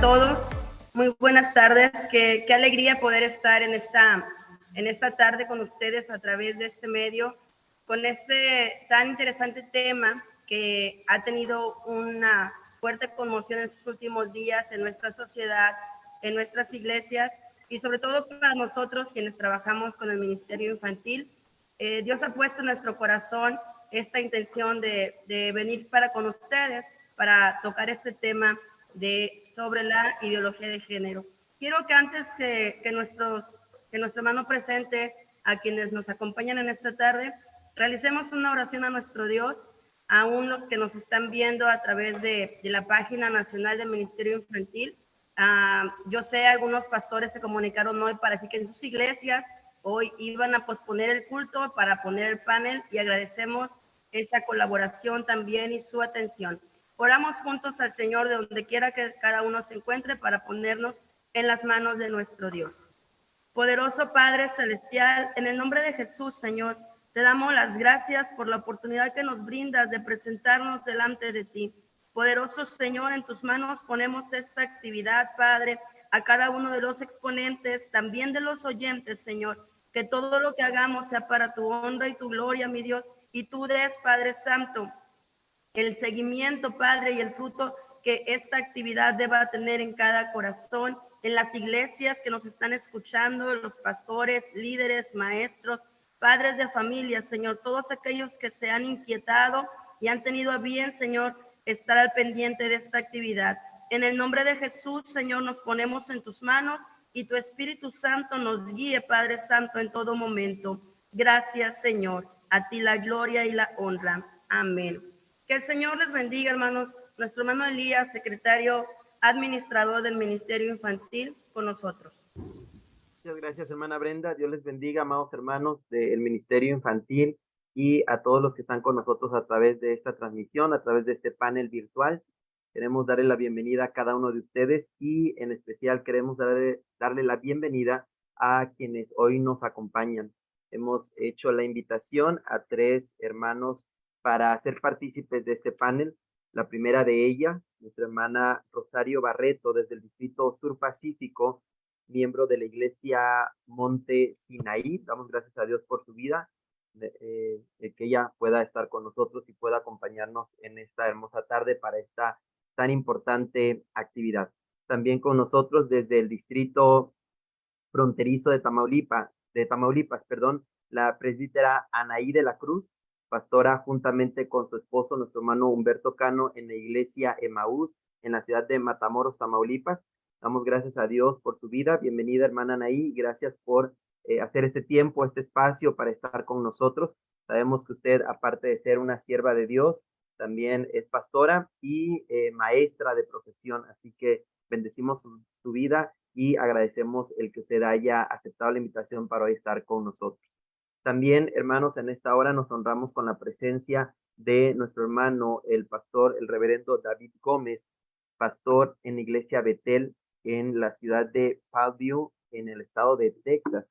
todos, muy buenas tardes. Qué alegría poder estar en esta tarde con ustedes a través de este medio, con este tan interesante tema que ha tenido una fuerte conmoción en estos últimos días en nuestra sociedad, en nuestras iglesias y sobre todo para nosotros quienes trabajamos con el Ministerio Infantil. Dios ha puesto en nuestro corazón esta intención de venir para con ustedes, para tocar este tema sobre la ideología de género. Quiero que antes que nuestro hermano presente a quienes nos acompañan en esta tarde, realicemos una oración a nuestro Dios, aún los que nos están viendo a través de la página nacional del Ministerio Infantil. Yo sé, algunos pastores se comunicaron hoy para decir que en sus iglesias hoy iban a posponer el culto para poner el panel y agradecemos esa colaboración también y su atención. Oramos juntos al Señor de donde quiera que cada uno se encuentre para ponernos en las manos de nuestro Dios. Poderoso Padre Celestial, en el nombre de Jesús, Señor, te damos las gracias por la oportunidad que nos brindas de presentarnos delante de ti. Poderoso Señor, en tus manos ponemos esta actividad, Padre, a cada uno de los exponentes, también de los oyentes, Señor, que todo lo que hagamos sea para tu honra y tu gloria, mi Dios, y tú des, Padre Santo, el seguimiento, Padre, y el fruto que esta actividad deba tener en cada corazón, en las iglesias que nos están escuchando, los pastores, líderes, maestros, padres de familia, Señor, todos aquellos que se han inquietado y han tenido a bien, Señor, estar al pendiente de esta actividad. En el nombre de Jesús, Señor, nos ponemos en tus manos y tu Espíritu Santo nos guíe, Padre Santo, en todo momento. Gracias, Señor. A ti la gloria y la honra. Amén. Que el Señor les bendiga, hermanos. Nuestro hermano Elías, secretario administrador del Ministerio Infantil, con nosotros. Muchas gracias, hermana Brenda. Dios les bendiga, amados hermanos del Ministerio Infantil y a todos los que están con nosotros a través de esta transmisión, a través de este panel virtual. Queremos darle la bienvenida a cada uno de ustedes y en especial queremos darle la bienvenida a quienes hoy nos acompañan. Hemos hecho la invitación a 3 hermanos para ser partícipes de este panel. La primera de ellas, nuestra hermana Rosario Barreto, desde el Distrito Sur Pacífico, miembro de la Iglesia Monte Sinaí. Damos gracias a Dios por su vida, que ella pueda estar con nosotros y pueda acompañarnos en esta hermosa tarde para esta tan importante actividad. También con nosotros desde el Distrito Fronterizo de Tamaulipas, la presbítera Anaí de la Cruz, pastora juntamente con su esposo, nuestro hermano Humberto Cano, en la iglesia Emaús, en la ciudad de Matamoros, Tamaulipas. Damos gracias a Dios por su vida. Bienvenida, hermana Anaí. Gracias por hacer este tiempo, este espacio para estar con nosotros. Sabemos que usted, aparte de ser una sierva de Dios, también es pastora y maestra de profesión. Así que bendecimos su vida y agradecemos el que usted haya aceptado la invitación para hoy estar con nosotros. También, hermanos, en esta hora nos honramos con la presencia de nuestro hermano, el pastor, el reverendo David Gómez, pastor en la iglesia Betel en la ciudad de Palmview, en el estado de Texas.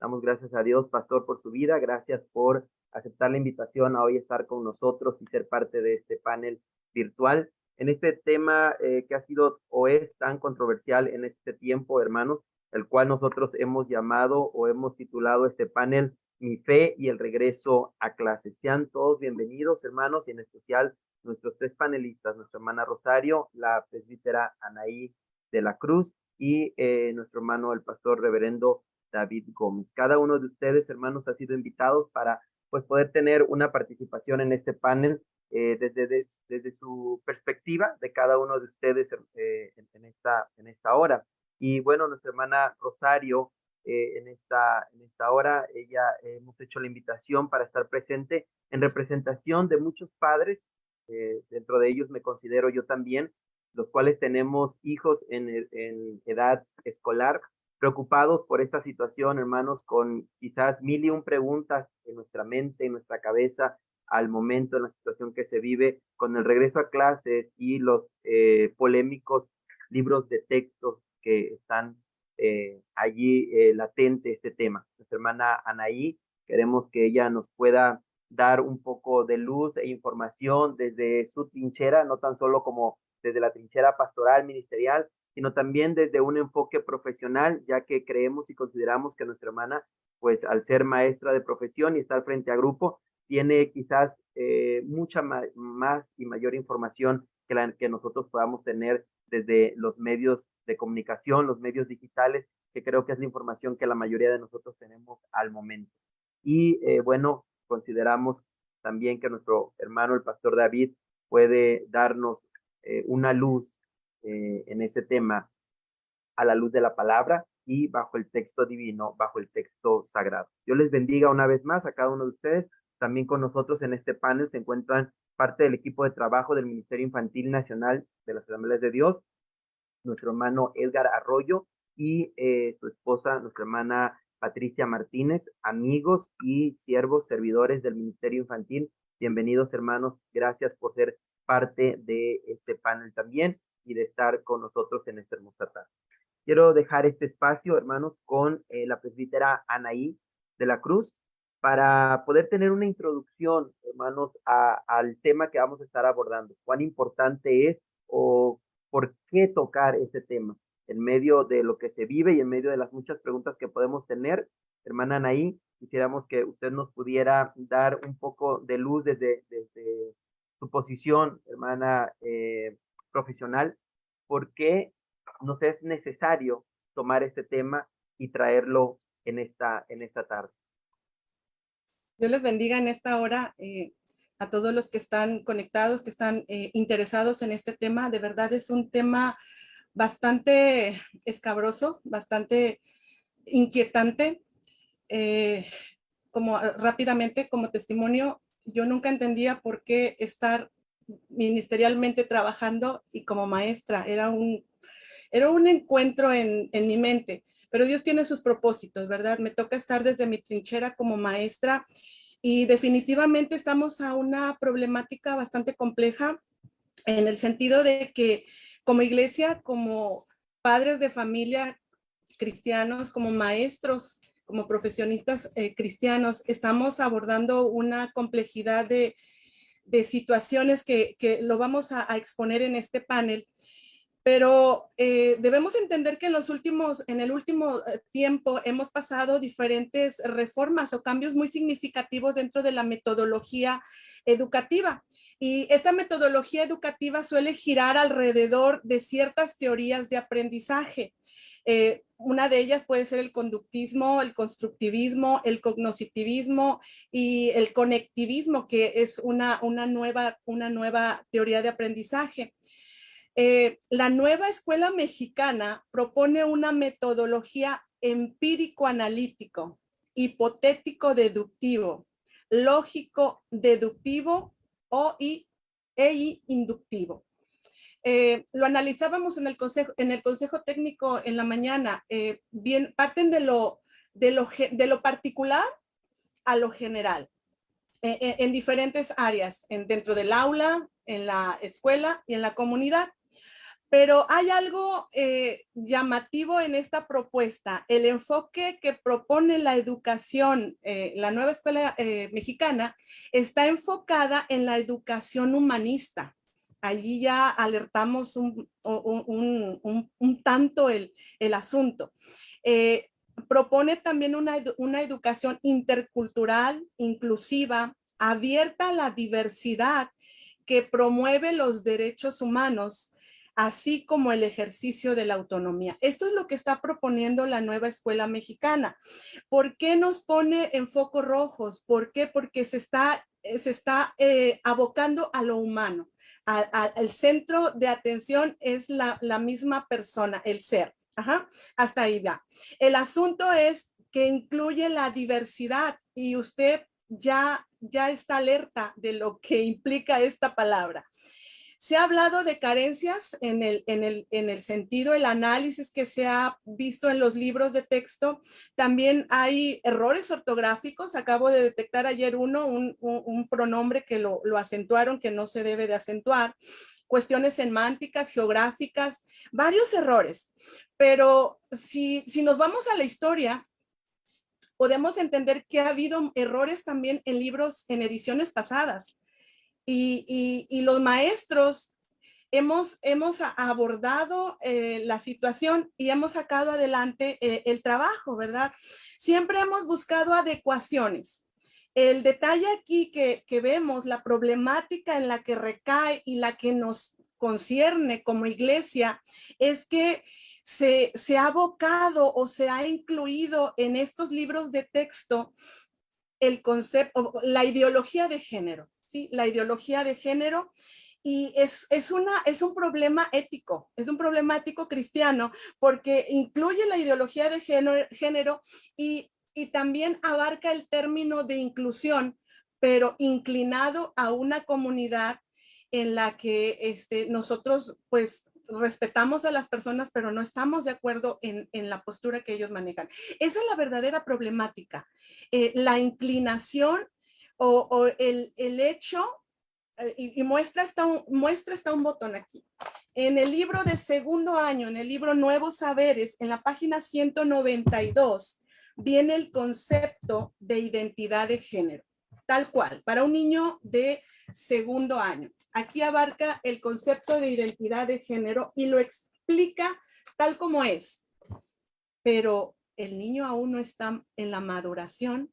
Damos gracias a Dios, pastor, por su vida. Gracias por aceptar la invitación a hoy estar con nosotros y ser parte de este panel virtual. En este tema que ha sido o es tan controversial en este tiempo, hermanos, el cual nosotros hemos llamado o hemos titulado este panel Mi fe y el regreso a clases. Sean todos bienvenidos, hermanos, y en especial nuestros 3 panelistas, nuestra hermana Rosario, la presbítera Anaí de la Cruz y nuestro hermano, el pastor reverendo David Gómez. Cada uno de ustedes, hermanos, ha sido invitados para pues poder tener una participación en este panel desde su perspectiva de cada uno de ustedes en esta hora. Y bueno, nuestra hermana Rosario, en esta hora, ella hemos hecho la invitación para estar presente en representación de muchos padres, dentro de ellos me considero yo también, los cuales tenemos hijos en edad escolar, preocupados por esta situación, hermanos, con quizás 1001 preguntas en nuestra mente, en nuestra cabeza, al momento, en la situación que se vive, con el regreso a clases y los polémicos libros de textos que están allí latente este tema. Nuestra hermana Anaí, queremos que ella nos pueda dar un poco de luz e información desde su trinchera, no tan solo como desde la trinchera pastoral, ministerial, sino también desde un enfoque profesional, ya que creemos y consideramos que nuestra hermana, pues al ser maestra de profesión y estar frente a grupo, tiene quizás mucha más y mayor información que la que nosotros podamos tener desde los medios de comunicación, los medios digitales, que creo que es la información que la mayoría de nosotros tenemos al momento. Y bueno, consideramos también que nuestro hermano, el pastor David, puede darnos una luz en ese tema a la luz de la palabra y bajo el texto divino, bajo el texto sagrado. Dios les bendiga una vez más a cada uno de ustedes. También con nosotros en este panel se encuentran parte del equipo de trabajo del Ministerio Infantil Nacional de las Asambleas de Dios, nuestro hermano Edgar Arroyo y su esposa, nuestra hermana Patricia Martínez, amigos y siervos, servidores del Ministerio Infantil. Bienvenidos, hermanos. Gracias por ser parte de este panel también y de estar con nosotros en esta hermosa tarde. Quiero dejar este espacio, hermanos, con la presbítera Anaí de la Cruz para poder tener una introducción, hermanos, al tema que vamos a estar abordando. Cuán importante es o por qué tocar este tema en medio de lo que se vive y en medio de las muchas preguntas que podemos tener. Hermana Anaí, quisiéramos que usted nos pudiera dar un poco de luz desde su posición, hermana profesional, por qué nos es necesario tomar este tema y traerlo en esta tarde. Dios les bendiga en esta hora a todos los que están conectados, que están interesados en este tema. De verdad es un tema bastante escabroso, bastante inquietante. Como rápidamente, como testimonio, yo nunca entendía por qué estar ministerialmente trabajando y como maestra. Era un encuentro en mi mente, pero Dios tiene sus propósitos, ¿verdad? Me toca estar desde mi trinchera como maestra y definitivamente estamos a una problemática bastante compleja en el sentido de que como iglesia, como padres de familia cristianos, como maestros, como profesionistas cristianos, estamos abordando una complejidad de situaciones que lo vamos a exponer en este panel. Pero debemos entender que en el último tiempo hemos pasado diferentes reformas o cambios muy significativos dentro de la metodología educativa. Y esta metodología educativa suele girar alrededor de ciertas teorías de aprendizaje. Una de ellas puede ser el conductismo, el constructivismo, el cognoscitivismo y el conectivismo, que es una nueva teoría de aprendizaje. La nueva escuela mexicana propone una metodología empírico-analítico, hipotético-deductivo, lógico-deductivo e inductivo. Lo analizábamos en el consejo técnico en la mañana. Parten de lo particular a lo general, en diferentes áreas, dentro del aula, en la escuela y en la comunidad. Pero hay algo llamativo en esta propuesta. El enfoque que propone la educación, la nueva escuela mexicana, está enfocada en la educación humanista. Allí ya alertamos un tanto el asunto. Propone también una educación intercultural, inclusiva, abierta a la diversidad, que promueve los derechos humanos, así como el ejercicio de la autonomía. Esto es lo que está proponiendo la nueva escuela mexicana. ¿Por qué nos pone en focos rojos? ¿Por qué? Porque se está abocando a lo humano. El centro de atención es la misma persona, el ser. Ajá, hasta ahí va. El asunto es que incluye la diversidad y usted ya está alerta de lo que implica esta palabra. Se ha hablado de carencias en el sentido, el análisis que se ha visto en los libros de texto. También hay errores ortográficos. Acabo de detectar ayer un pronombre que lo acentuaron, que no se debe de acentuar. Cuestiones semánticas, geográficas, varios errores. Pero si nos vamos a la historia, podemos entender que ha habido errores también en libros, en ediciones pasadas. Y los maestros hemos abordado la situación y hemos sacado adelante el trabajo, ¿verdad? Siempre hemos buscado adecuaciones. El detalle aquí que vemos, la problemática en la que recae y la que nos concierne como iglesia, es que se ha abocado o se ha incluido en estos libros de texto el concepto, la ideología de género, ¿sí? La ideología de género. Y es un problema ético, es un problema ético cristiano, porque incluye la ideología de género y también abarca el término de inclusión, pero inclinado a una comunidad en la que nosotros pues respetamos a las personas, pero no estamos de acuerdo en la postura que ellos manejan. Esa es la verdadera problemática. La inclinación o el hecho, y muestra hasta un botón aquí. En el libro de segundo año, en el libro Nuevos Saberes, en la página 192, viene el concepto de identidad de género, tal cual, para un niño de segundo año. Aquí abarca el concepto de identidad de género y lo explica tal como es, pero el niño aún no está en la maduración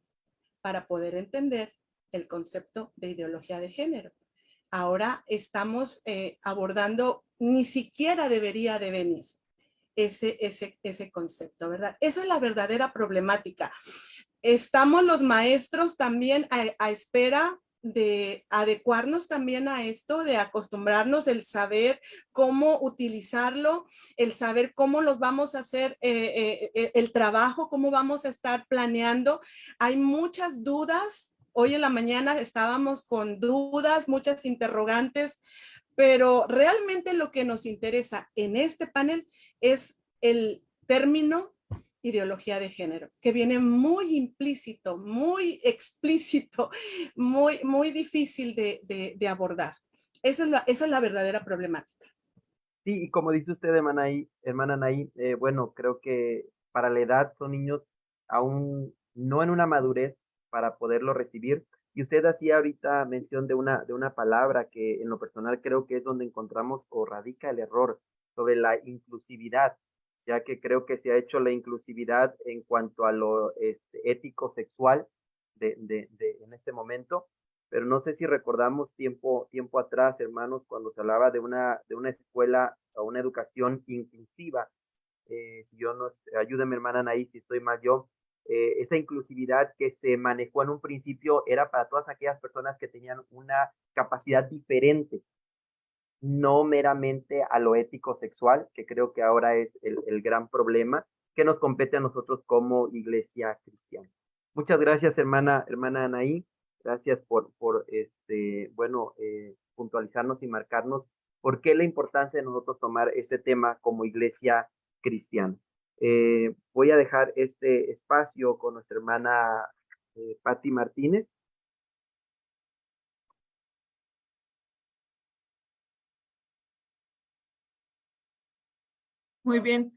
para poder entender el concepto de ideología de género. Ahora estamos abordando, ni siquiera debería de venir ese concepto, ¿verdad? Esa es la verdadera problemática. Estamos los maestros también a espera de adecuarnos también a esto, de acostumbrarnos, el saber cómo utilizarlo, el saber cómo los vamos a hacer el trabajo, cómo vamos a estar planeando. Hay muchas dudas. Hoy en la mañana estábamos con dudas, muchas interrogantes, pero realmente lo que nos interesa en este panel es el término ideología de género, que viene muy implícito, muy explícito, muy difícil de abordar. Esa es la verdadera problemática. Sí, y como dice usted, hermana Anaí, bueno, creo que para la edad son niños aún no en una madurez para poderlo recibir. Y usted hacía ahorita mención de una palabra que en lo personal creo que es donde encontramos o radica el error sobre la inclusividad, ya que creo que se ha hecho la inclusividad en cuanto a lo ético sexual en este momento, pero no sé si recordamos tiempo atrás, hermanos, cuando se hablaba de una escuela o una educación inclusiva. Si yo no, ayúdeme, hermana Anaí, si estoy mal yo, esa inclusividad que se manejó en un principio era para todas aquellas personas que tenían una capacidad diferente, no meramente a lo ético sexual, que creo que ahora es el gran problema que nos compete a nosotros como iglesia cristiana. Muchas gracias, hermana Anaí. Gracias por puntualizarnos y marcarnos por qué la importancia de nosotros tomar este tema como iglesia cristiana. Voy a dejar este espacio con nuestra hermana Patti Martínez. Muy bien.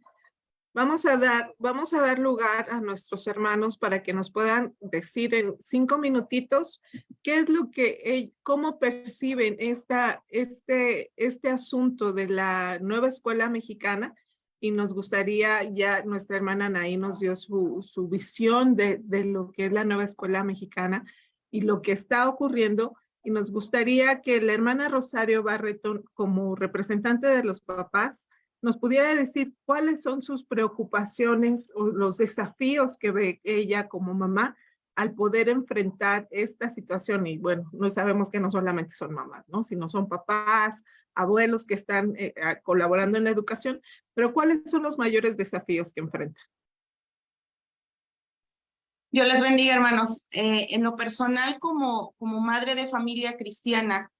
Vamos a dar lugar a nuestros hermanos para que nos puedan decir en 5 minutitos qué es lo que, cómo perciben este asunto de la nueva escuela mexicana. Y nos gustaría, ya nuestra hermana Anaí nos dio su visión de lo que es la nueva escuela mexicana y lo que está ocurriendo. Y nos gustaría que la hermana Rosario Barreto, como representante de los papás, nos pudiera decir cuáles son sus preocupaciones o los desafíos que ve ella como mamá al poder enfrentar esta situación. Y bueno, no sabemos que no solamente son mamás, ¿no? Sino son papás, abuelos que están colaborando en la educación, pero ¿cuáles son los mayores desafíos que enfrentan? Dios les bendiga, hermanos. En lo personal, como madre de familia cristiana,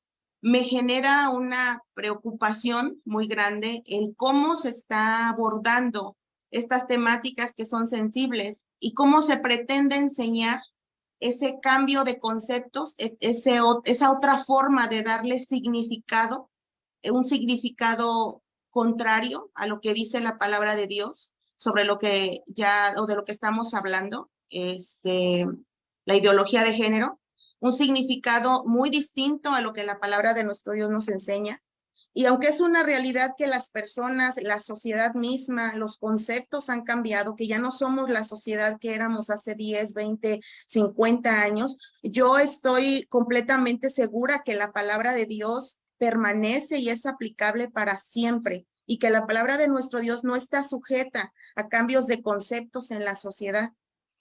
me genera una preocupación muy grande en cómo se está abordando estas temáticas que son sensibles y cómo se pretende enseñar ese cambio de conceptos, esa otra forma de darle significado, un significado contrario a lo que dice la palabra de Dios sobre lo que o de lo que estamos hablando, la ideología de género. Un significado muy distinto a lo que la palabra de nuestro Dios nos enseña. Y aunque es una realidad que las personas, la sociedad misma, los conceptos han cambiado, que ya no somos la sociedad que éramos hace 10, 20, 50 años, yo estoy completamente segura que la palabra de Dios permanece y es aplicable para siempre, y que la palabra de nuestro Dios no está sujeta a cambios de conceptos en la sociedad.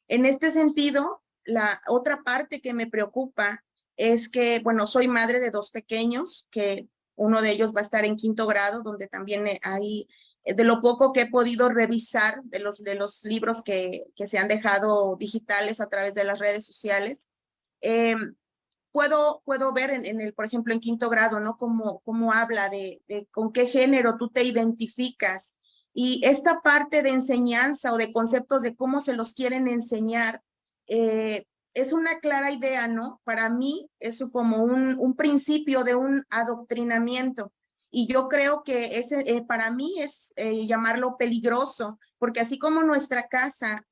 En este sentido, la otra parte que me preocupa es que, bueno, soy madre de 2 pequeños, que uno de ellos va a estar en 5º grado, donde también hay, de lo poco que he podido revisar de los libros que se han dejado digitales a través de las redes sociales, puedo ver por ejemplo, en 5º grado, ¿no? Cómo habla de con qué género tú te identificas. Y esta parte de enseñanza o de conceptos de cómo se los quieren enseñar, es una clara idea, ¿no? Para mí es como un principio de un adoctrinamiento. Y yo creo que ese, para mí es llamarlo peligroso, porque así como nuestra casa,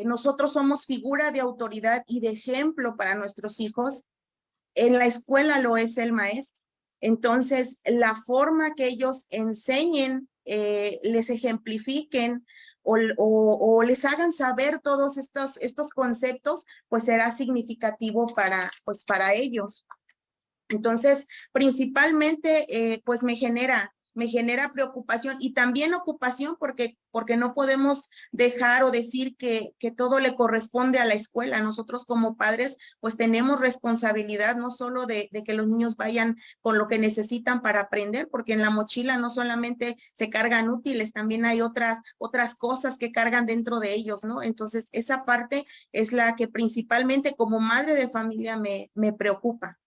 nosotros somos figura de autoridad y de ejemplo para nuestros hijos, en la escuela lo es el maestro. Entonces, la forma que ellos enseñen, les ejemplifiquen o les hagan saber todos estos conceptos, pues será significativo para ellos. Entonces, principalmente, pues me genera preocupación y también ocupación porque no podemos dejar o decir que todo le corresponde a la escuela. Nosotros como padres, pues tenemos responsabilidad no solo de que los niños vayan con lo que necesitan para aprender, porque en la mochila no solamente se cargan útiles, también hay otras cosas que cargan dentro de ellos, ¿no? Entonces, esa parte es la que principalmente como madre de familia me preocupa.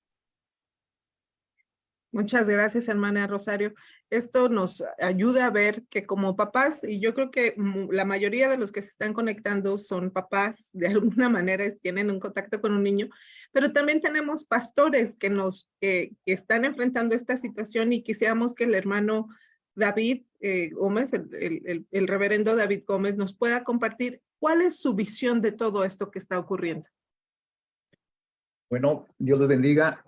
Muchas gracias, hermana Rosario. Esto nos ayuda a ver que como papás, y yo creo que la mayoría de los que se están conectando son papás, de alguna manera tienen un contacto con un niño, pero también tenemos pastores que están enfrentando esta situación y quisiéramos que el hermano David Gómez, el reverendo David Gómez, nos pueda compartir cuál es su visión de todo esto que está ocurriendo. Bueno, Dios les bendiga.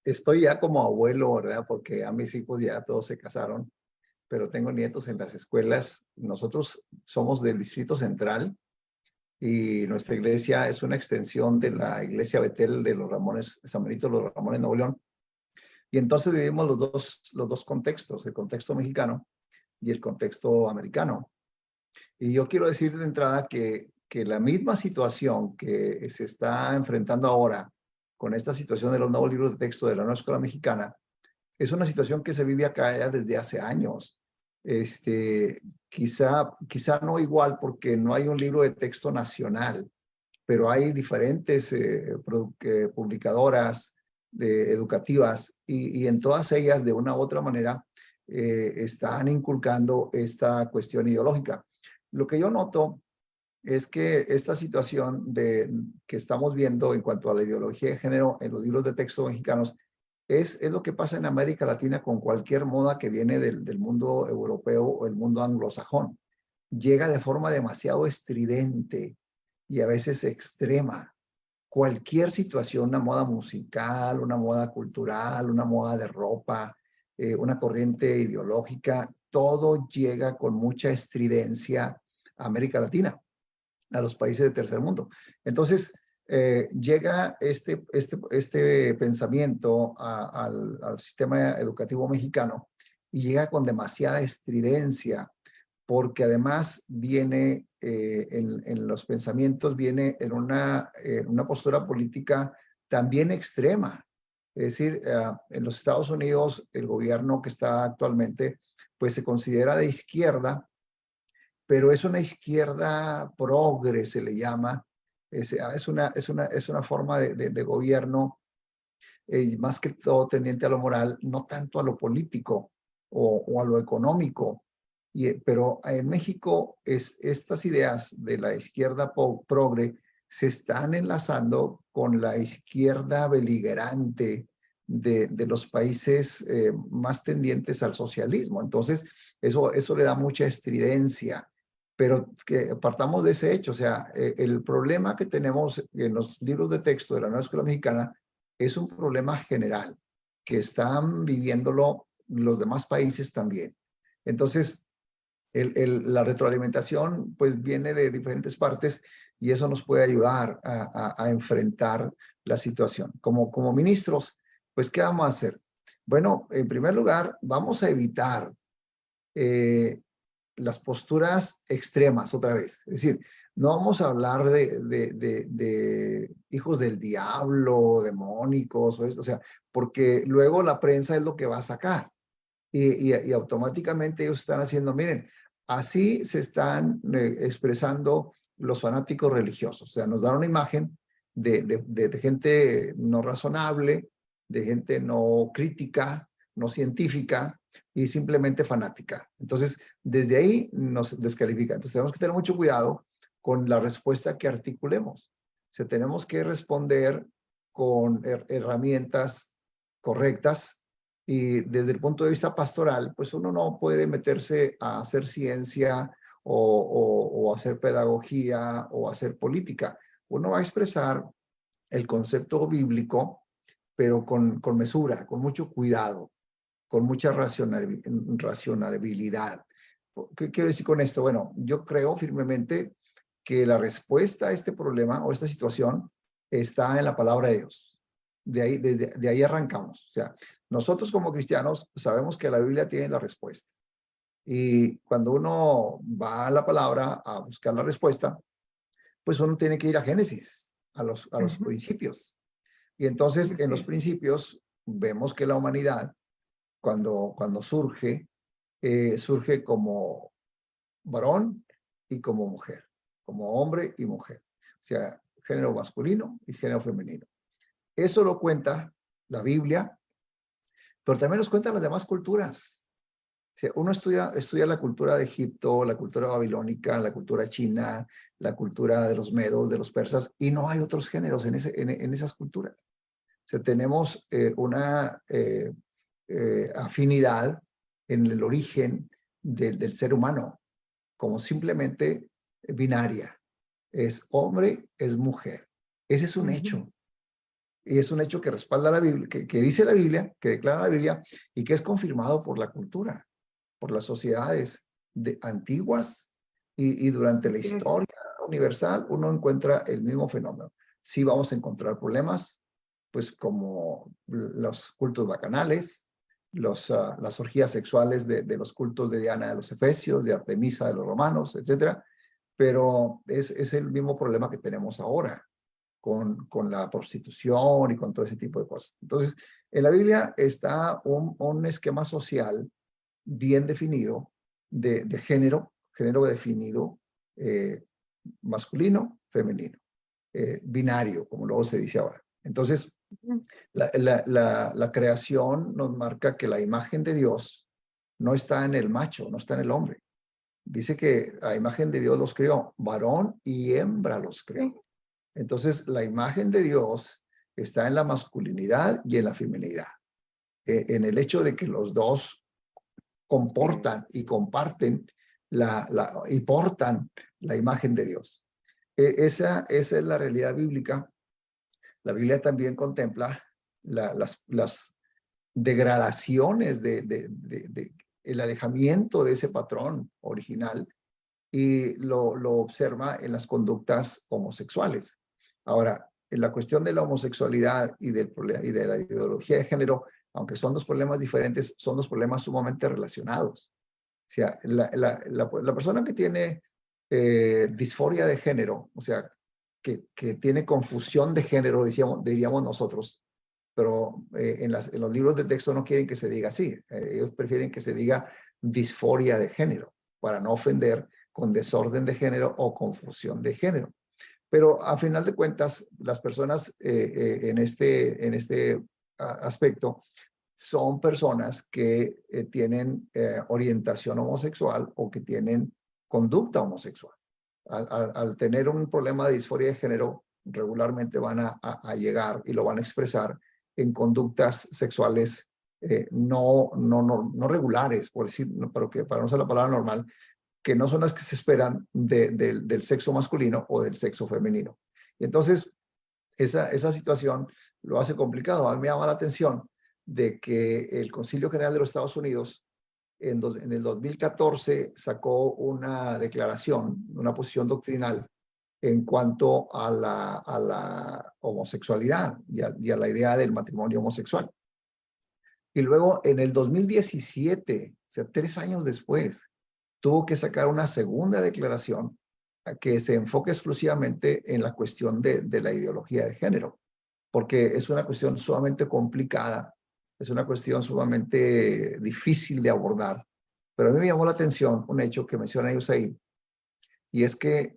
Estoy ya como abuelo, ¿verdad? Porque a mis hijos ya todos se casaron, pero tengo nietos en las escuelas. Nosotros somos del Distrito Central y nuestra iglesia es una extensión de la iglesia Betel de los Ramones, San Benito de los Ramones, Nuevo León. Y entonces vivimos los dos contextos, el contexto mexicano y el contexto americano. Y yo quiero decir de entrada que la misma situación que se está enfrentando ahora con esta situación de los nuevos libros de texto de la nueva escuela mexicana, es una situación que se vive acá ya desde hace años. Quizá no igual porque no hay un libro de texto nacional, pero hay diferentes publicadoras educativas y en todas ellas de una u otra manera están inculcando esta cuestión ideológica. Lo que yo noto es que esta situación que estamos viendo en cuanto a la ideología de género en los libros de texto mexicanos es lo que pasa en América Latina con cualquier moda que viene del mundo europeo o el mundo anglosajón. Llega de forma demasiado estridente y a veces extrema. Cualquier situación, una moda musical, una moda cultural, una moda de ropa, una corriente ideológica, todo llega con mucha estridencia a América Latina, a los países de tercer mundo. Entonces, llega este pensamiento al sistema educativo mexicano y llega con demasiada estridencia, porque además viene en los pensamientos, viene en una postura política también extrema. Es decir, en los Estados Unidos, el gobierno que está actualmente, pues se considera de izquierda, pero es una izquierda progre, se le llama. Es una forma de gobierno más que todo tendiente a lo moral, no tanto a lo político o a lo económico. Pero en México estas ideas de la izquierda progre se están enlazando con la izquierda beligerante de los países más tendientes al socialismo. Entonces, eso le da mucha estridencia. Pero que partamos de ese hecho, o sea, el problema que tenemos en los libros de texto de la nueva escuela mexicana es un problema general, que están viviéndolo los demás países también. Entonces, la retroalimentación pues viene de diferentes partes y eso nos puede ayudar a enfrentar la situación. Como ministros, pues, ¿qué vamos a hacer? Bueno, en primer lugar, vamos a evitar las posturas extremas otra vez. Es decir, no vamos a hablar de hijos del diablo, demónicos, o sea, porque luego la prensa es lo que va a sacar. Y automáticamente ellos están haciendo, miren, así se están expresando los fanáticos religiosos. O sea, nos dan una imagen de gente no razonable, de gente no crítica, no científica y simplemente fanática. Entonces, desde ahí nos descalifica. Entonces, tenemos que tener mucho cuidado con la respuesta que articulemos. O sea, tenemos que responder con herramientas correctas y desde el punto de vista pastoral, pues uno no puede meterse a hacer ciencia o hacer pedagogía o hacer política. Uno va a expresar el concepto bíblico, pero con mesura, con mucho cuidado, con mucha racionalidad. ¿Qué quiero decir con esto? Bueno, yo creo firmemente que la respuesta a este problema o esta situación está en la palabra de Dios. De ahí arrancamos. O sea, nosotros como cristianos sabemos que la Biblia tiene la respuesta. Y cuando uno va a la palabra a buscar la respuesta, pues uno tiene que ir a Génesis, a los principios. Y entonces en los principios vemos que la humanidad, cuando surge, surge como varón y como mujer, como hombre y mujer. O sea, género masculino y género femenino. Eso lo cuenta la Biblia, pero también nos cuentan las demás culturas. O sea, uno estudia la cultura de Egipto, la cultura babilónica, la cultura china, la cultura de los medos, de los persas, y no hay otros géneros en esas culturas. O sea, tenemos una afinidad en el origen del ser humano, como simplemente binaria. Es hombre, es mujer. Ese es un hecho. Y es un hecho que respalda la Biblia, que dice la Biblia, que declara la Biblia, y que es confirmado por la cultura, por las sociedades antiguas y durante la historia universal, uno encuentra el mismo fenómeno. Sí vamos a encontrar problemas, pues como los cultos bacanales, las orgías sexuales de los cultos de Diana de los Efesios, de Artemisa de los romanos, etcétera, pero es el mismo problema que tenemos ahora con la prostitución y con todo ese tipo de cosas. Entonces, en la Biblia está un esquema social bien definido de género definido masculino, femenino, binario, como luego se dice ahora. Entonces, la creación nos marca que la imagen de Dios no está en el macho, no está en el hombre. Dice que a imagen de Dios los creó, varón y hembra los creó. Entonces, la imagen de Dios está en la masculinidad y en la feminidad. En el hecho de que los dos comportan y comparten y portan la imagen de Dios. Esa es la realidad bíblica. La Biblia también contempla las degradaciones el alejamiento de ese patrón original y lo observa en las conductas homosexuales. Ahora, en la cuestión de la homosexualidad y de la ideología de género, aunque son dos problemas diferentes, son dos problemas sumamente relacionados. O sea, la persona que tiene disforia de género, o sea, que tiene confusión de género, diríamos nosotros, pero en los libros de texto no quieren que se diga así. Ellos prefieren que se diga disforia de género, para no ofender con desorden de género o confusión de género. Pero a final de cuentas, las personas en este aspecto son personas que tienen orientación homosexual o que tienen conducta homosexual. Al tener un problema de disforia de género, regularmente van a llegar y lo van a expresar en conductas sexuales no regulares, por decir, para no usar la palabra normal, que no son las que se esperan del sexo masculino o del sexo femenino. Y entonces, esa situación lo hace complicado. A mí me llama la atención de que el Concilio General de los Estados Unidos en el 2014 sacó una declaración, una posición doctrinal en cuanto a la homosexualidad y a la idea del matrimonio homosexual. Y luego en el 2017, o sea, 3 años después, tuvo que sacar una segunda declaración que se enfoque exclusivamente en la cuestión de la ideología de género, porque es una cuestión sumamente complicada, es una cuestión sumamente difícil de abordar. Pero a mí me llamó la atención un hecho que menciona ellos ahí, y es que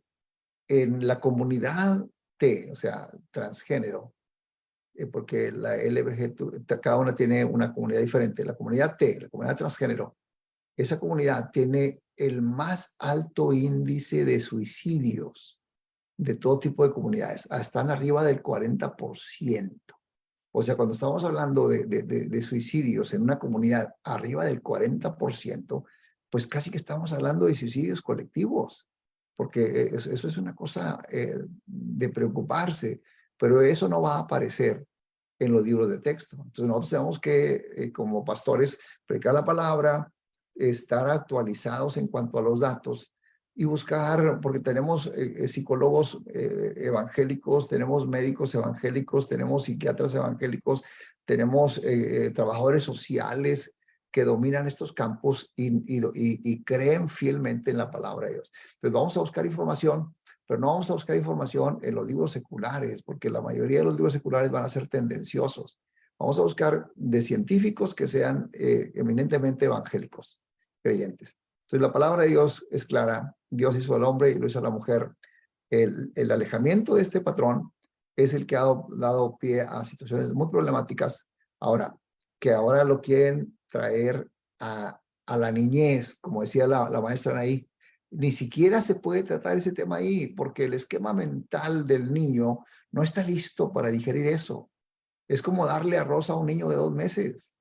en la comunidad T, o sea, transgénero, porque la LGBTQ, cada una tiene una comunidad diferente, la comunidad T, la comunidad transgénero, esa comunidad tiene el más alto índice de suicidios de todo tipo de comunidades. Están arriba del 40%. O sea, cuando estamos hablando de suicidios en una comunidad arriba del 40%, pues casi que estamos hablando de suicidios colectivos, porque eso es una cosa de preocuparse, pero eso no va a aparecer en los libros de texto. Entonces nosotros tenemos que, como pastores, predicar la palabra, estar actualizados en cuanto a los datos y buscar, porque tenemos psicólogos evangélicos, tenemos médicos evangélicos, tenemos psiquiatras evangélicos, tenemos trabajadores sociales que dominan estos campos y creen fielmente en la palabra de Dios. Entonces vamos a buscar información, pero no vamos a buscar información en los libros seculares, porque la mayoría de los libros seculares van a ser tendenciosos. Vamos a buscar de científicos que sean eminentemente evangélicos, creyentes. Entonces la palabra de Dios es clara. Dios hizo al hombre y lo hizo a la mujer. El alejamiento de este patrón es el que ha dado pie a situaciones muy problemáticas. Ahora, que ahora lo quieren traer a la niñez, como decía la maestra ahí, ni siquiera se puede tratar ese tema ahí, porque el esquema mental del niño no está listo para digerir eso. Es como darle arroz a un niño de 2 meses.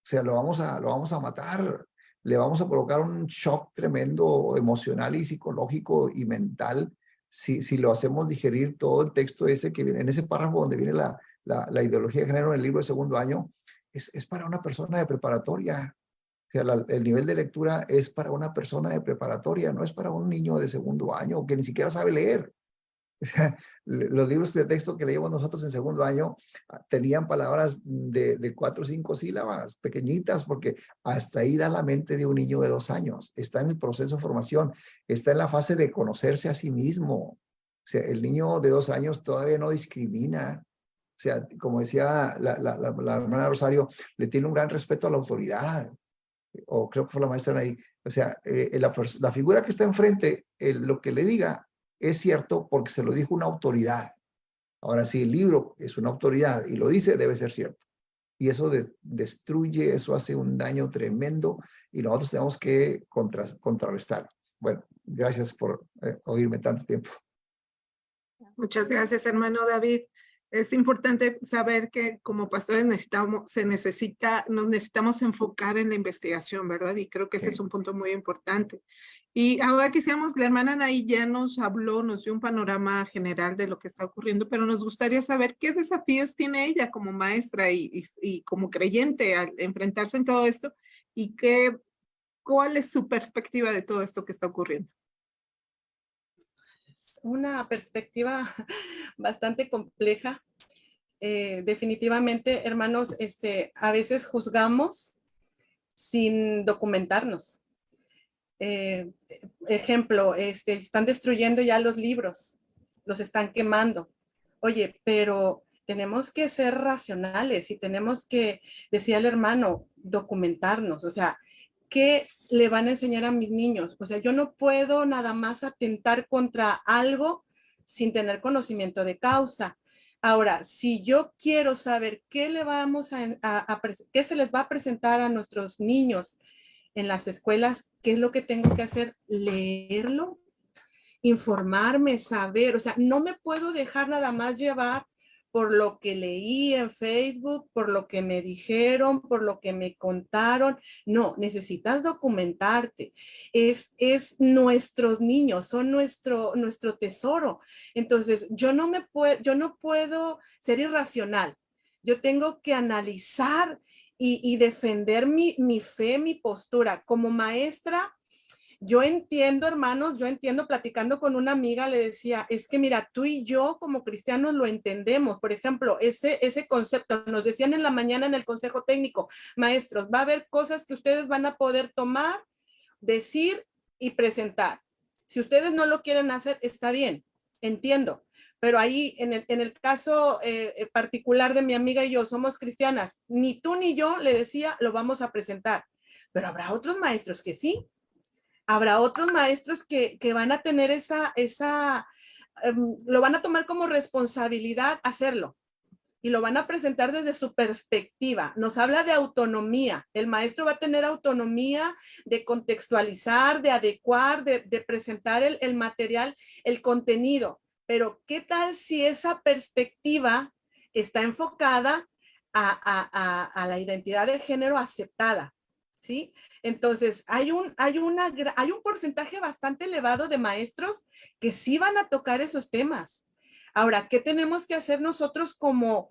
O sea, lo vamos a matar. Le vamos a provocar un shock tremendo emocional y psicológico y mental si lo hacemos digerir todo el texto ese que viene en ese párrafo donde viene la ideología de género en el libro de 2º año. Es para una persona de preparatoria. O sea, el nivel de lectura es para una persona de preparatoria, no es para un niño de 2º año que ni siquiera sabe leer. O sea, los libros de texto que leíamos nosotros en 2º año tenían palabras de 4 o 5 sílabas, pequeñitas, porque hasta ahí da la mente de un niño de 2 años. Está en el proceso de formación, está en la fase de conocerse a sí mismo. O sea, el niño de 2 años todavía no discrimina. O sea, como decía la hermana Rosario, le tiene un gran respeto a la autoridad. O creo que fue la maestra ahí. O sea, la figura que está enfrente, lo que le diga, es cierto porque se lo dijo una autoridad. Ahora, si el libro es una autoridad y lo dice, debe ser cierto. Y eso destruye, eso hace un daño tremendo y nosotros tenemos que contrarrestar. Bueno, gracias por oírme tanto tiempo. Muchas gracias, hermano David. Es importante saber que como pastores nos necesitamos enfocar en la investigación, ¿verdad? Y creo que ese es un punto muy importante. Y ahora quisiéramos, la hermana Anaí ya nos habló, nos dio un panorama general de lo que está ocurriendo, pero nos gustaría saber qué desafíos tiene ella como maestra y como creyente al enfrentarse en todo esto y cuál es su perspectiva de todo esto que está ocurriendo. Una perspectiva bastante compleja. Definitivamente, hermanos, a veces juzgamos sin documentarnos. Ejemplo, están destruyendo ya los libros, los están quemando. Oye, pero tenemos que ser racionales y tenemos que, decía el hermano, documentarnos. O sea, ¿qué le van a enseñar a mis niños? O sea, yo no puedo nada más atentar contra algo sin tener conocimiento de causa. Ahora, si yo quiero saber qué qué se les va a presentar a nuestros niños en las escuelas, ¿qué es lo que tengo que hacer? Leerlo, informarme, saber. O sea, no me puedo dejar nada más llevar por lo que leí en Facebook, por lo que me dijeron, por lo que me contaron. No, necesitas documentarte. Es nuestros niños, son nuestro tesoro. Entonces, yo no puedo ser irracional. Yo tengo que analizar y defender mi fe, mi postura. Como maestra, yo entiendo, hermanos, yo entiendo, platicando con una amiga, le decía, es que mira, tú y yo como cristianos lo entendemos. Por ejemplo, ese concepto, nos decían en la mañana en el consejo técnico, maestros, va a haber cosas que ustedes van a poder tomar, decir y presentar. Si ustedes no lo quieren hacer, está bien, entiendo. Pero ahí, en el caso particular de mi amiga y yo, somos cristianas, ni tú ni yo, le decía, lo vamos a presentar. Pero habrá otros maestros que sí. Habrá otros maestros que van a tener lo van a tomar como responsabilidad hacerlo y lo van a presentar desde su perspectiva. Nos habla de autonomía. El maestro va a tener autonomía de contextualizar, de adecuar, de presentar el material, el contenido. Pero ¿qué tal si esa perspectiva está enfocada a la identidad de género aceptada? ¿Sí? Entonces, hay un porcentaje bastante elevado de maestros que sí van a tocar esos temas. Ahora, ¿qué tenemos que hacer nosotros como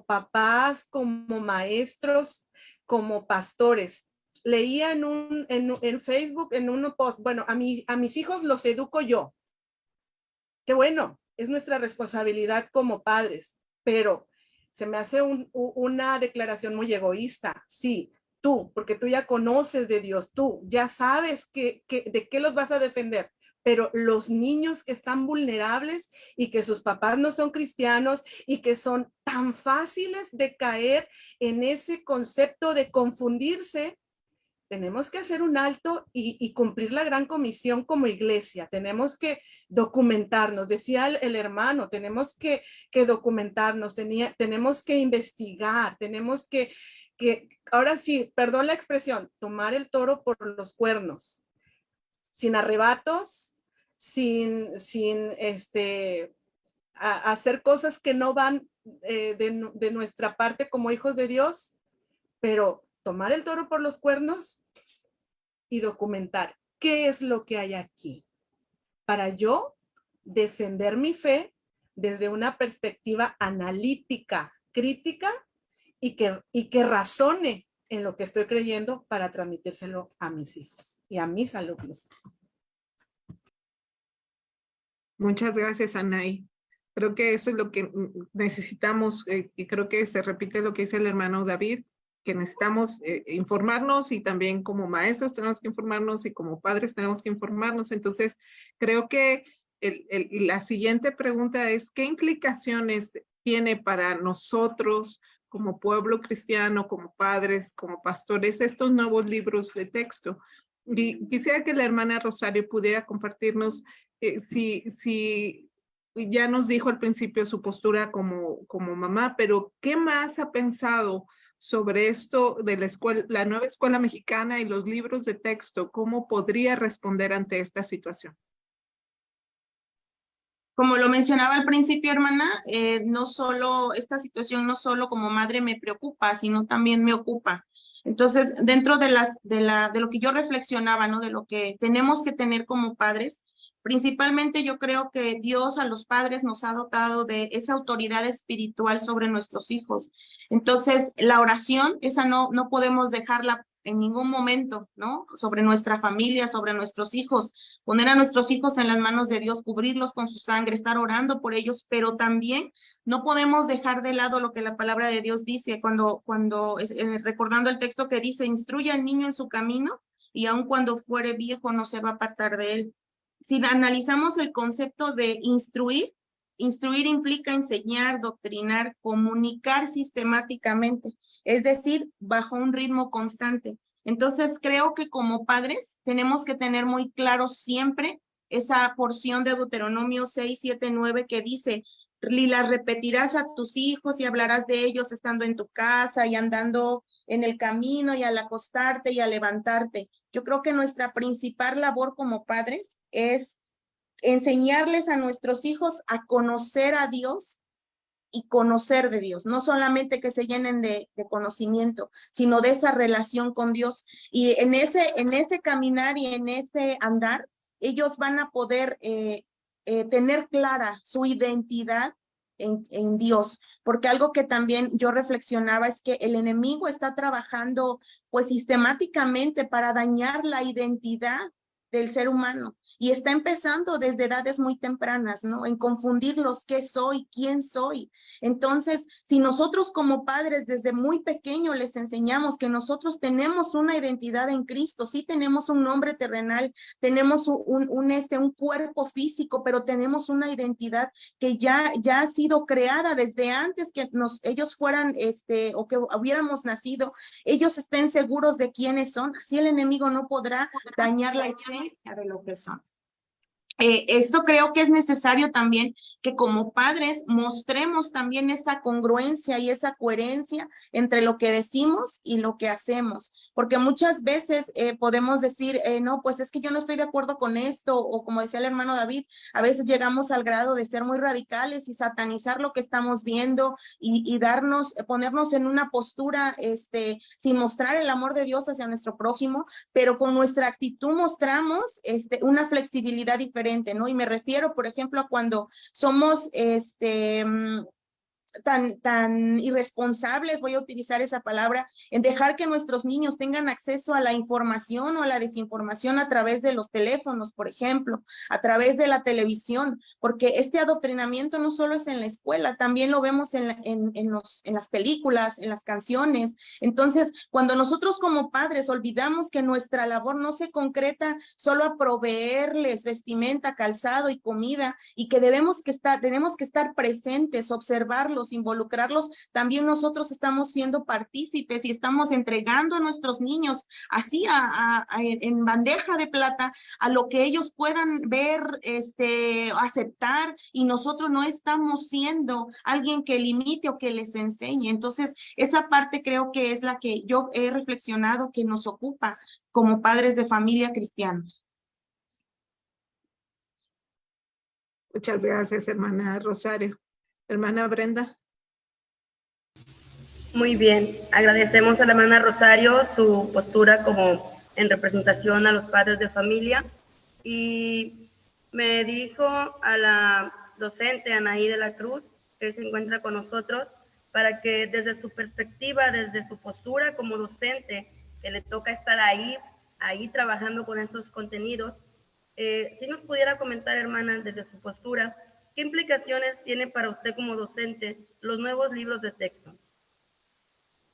papás, como maestros, como pastores? Leía en Facebook, en un post, bueno, a mis hijos los educo yo. Qué bueno, es nuestra responsabilidad como padres, pero se me hace una declaración muy egoísta. Sí, tú, porque tú ya conoces de Dios, tú ya sabes de qué los vas a defender, pero los niños que están vulnerables y que sus papás no son cristianos y que son tan fáciles de caer en ese concepto de confundirse, tenemos que hacer un alto y cumplir la gran comisión como iglesia. Tenemos que documentarnos, decía el hermano, tenemos que documentarnos, tenemos que investigar, tenemos que, ahora sí, perdón la expresión, tomar el toro por los cuernos, sin arrebatos, sin hacer cosas que no van de nuestra parte como hijos de Dios, pero tomar el toro por los cuernos y documentar qué es lo que hay aquí para yo defender mi fe desde una perspectiva analítica, crítica y que razone en lo que estoy creyendo para transmitírselo a mis hijos y a mis alumnos. Muchas gracias, Anay. Creo que eso es lo que necesitamos y creo que se repite lo que dice el hermano David, que necesitamos informarnos y también como maestros tenemos que informarnos y como padres tenemos que informarnos. Entonces, creo que la siguiente pregunta es, ¿qué implicaciones tiene para nosotros como pueblo cristiano, como padres, como pastores, estos nuevos libros de texto? Y quisiera que la hermana Rosario pudiera compartirnos si ya nos dijo al principio su postura como mamá, pero ¿qué más ha pensado sobre esto de la nueva escuela mexicana y los libros de texto? ¿Cómo podría responder ante esta situación? Como lo mencionaba al principio, hermana, esta situación no solo como madre me preocupa, sino también me ocupa. Entonces, dentro de lo que yo reflexionaba, ¿no? De lo que tenemos que tener como padres, principalmente yo creo que Dios a los padres nos ha dotado de esa autoridad espiritual sobre nuestros hijos. Entonces, la oración, esa no podemos dejarla en ningún momento, ¿no? Sobre nuestra familia, sobre nuestros hijos, poner a nuestros hijos en las manos de Dios, cubrirlos con su sangre, estar orando por ellos, pero también no podemos dejar de lado lo que la palabra de Dios dice recordando el texto que dice, instruye al niño en su camino y aun cuando fuere viejo no se va a apartar de él. Si analizamos el concepto de instruir implica enseñar, doctrinar, comunicar sistemáticamente, es decir, bajo un ritmo constante. Entonces, creo que como padres tenemos que tener muy claro siempre esa porción de Deuteronomio 6, 7, 9 que dice, y las repetirás a tus hijos y hablarás de ellos estando en tu casa y andando en el camino y al acostarte y al levantarte. Yo creo que nuestra principal labor como padres es enseñarles a nuestros hijos a conocer a Dios y conocer de Dios, no solamente que se llenen de conocimiento, sino de esa relación con Dios. Y en ese caminar y en ese andar, ellos van a poder tener clara su identidad en Dios, porque algo que también yo reflexionaba es que el enemigo está trabajando pues sistemáticamente para dañar la identidad del ser humano y está empezando desde edades muy tempranas, ¿no? En confundirlos qué soy, quién soy. Entonces, si nosotros como padres desde muy pequeño les enseñamos que nosotros tenemos una identidad en Cristo, sí tenemos un nombre terrenal, tenemos un cuerpo físico, pero tenemos una identidad que ya ha sido creada desde antes que ellos fueran, o que hubiéramos nacido, ellos estén seguros de quiénes son, así el enemigo no podrá dañar la esencia de lo que son. Esto creo que es necesario también que como padres mostremos también esa congruencia y esa coherencia entre lo que decimos y lo que hacemos, porque muchas veces podemos decir, no, pues es que yo no estoy de acuerdo con esto, o como decía el hermano David, a veces llegamos al grado de ser muy radicales y satanizar lo que estamos viendo y ponernos en una postura sin mostrar el amor de Dios hacia nuestro prójimo, pero con nuestra actitud mostramos una flexibilidad diferente, ¿no? Y me refiero, por ejemplo, a cuando somos tan irresponsables, voy a utilizar esa palabra, en dejar que nuestros niños tengan acceso a la información o a la desinformación a través de los teléfonos, por ejemplo, a través de la televisión, porque este adoctrinamiento no solo es en la escuela, también lo vemos en las películas, en las canciones. Entonces, cuando nosotros como padres olvidamos que nuestra labor no se concreta solo a proveerles vestimenta, calzado y comida, y que tenemos que estar presentes, observarlos, involucrarlos, también nosotros estamos siendo partícipes y estamos entregando a nuestros niños así en bandeja de plata a lo que ellos puedan ver, aceptar, y nosotros no estamos siendo alguien que limite o que les enseñe. Entonces, esa parte creo que es la que yo he reflexionado que nos ocupa como padres de familia cristianos. Muchas gracias, hermana Rosario. Hermana Brenda. Muy bien, agradecemos a la hermana Rosario su postura como en representación a los padres de familia, y me dijo a la docente Anaí de la Cruz, que se encuentra con nosotros, para que desde su perspectiva, desde su postura como docente, que le toca estar ahí trabajando con esos contenidos, si nos pudiera comentar, hermana, desde su postura, ¿qué implicaciones tiene para usted como docente los nuevos libros de texto?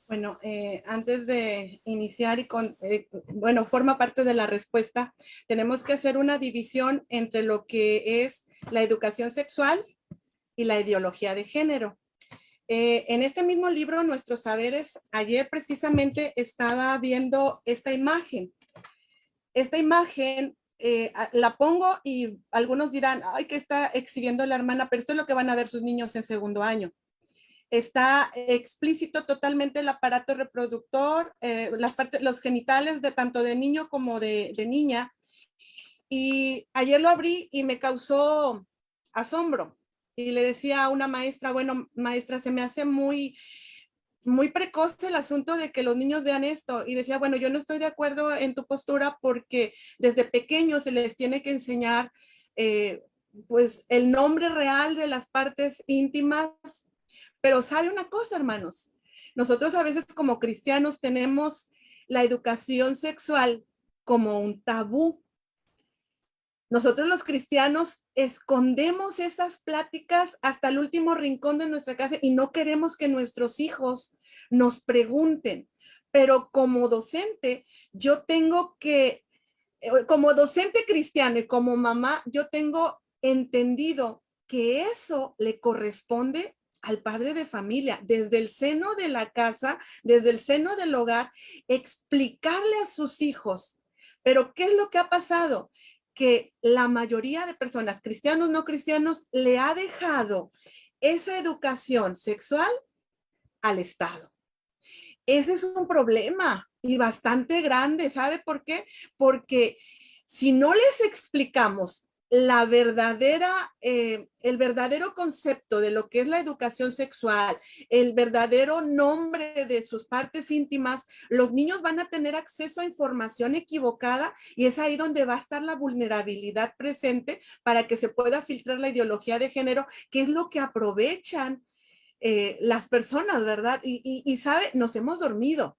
Bueno, antes de iniciar forma parte de la respuesta, tenemos que hacer una división entre lo que es la educación sexual y la ideología de género. En este mismo libro, Nuestros Saberes, ayer precisamente estaba viendo esta imagen. Esta imagen la pongo y algunos dirán, ay, ¿qué está exhibiendo la hermana? Pero esto es lo que van a ver sus niños en segundo año. Está explícito totalmente el aparato reproductor, los genitales de tanto de niño como de niña. Y ayer lo abrí y me causó asombro. Y le decía a una maestra, bueno, maestra, se me hace muy precoz el asunto de que los niños vean esto. Y decía, bueno, yo no estoy de acuerdo en tu postura porque desde pequeños se les tiene que enseñar pues el nombre real de las partes íntimas. Pero sabe una cosa, hermanos, nosotros a veces como cristianos tenemos la educación sexual como un tabú. Nosotros los cristianos escondemos esas pláticas hasta el último rincón de nuestra casa y no queremos que nuestros hijos nos pregunten. Pero como docente, yo tengo que, como docente cristiano y como mamá, yo tengo entendido que eso le corresponde al padre de familia, desde el seno de la casa, desde el seno del hogar, explicarle a sus hijos. Pero ¿qué es lo que ha pasado? Que la mayoría de personas, cristianos, no cristianos, le ha dejado esa educación sexual al Estado. Ese es un problema y bastante grande. ¿Sabe por qué? Porque si no les explicamos la verdadera, el verdadero concepto de lo que es la educación sexual, el verdadero nombre de sus partes íntimas, los niños van a tener acceso a información equivocada y es ahí donde va a estar la vulnerabilidad presente para que se pueda filtrar la ideología de género, que es lo que aprovechan las personas, ¿verdad? Y sabe, nos hemos dormido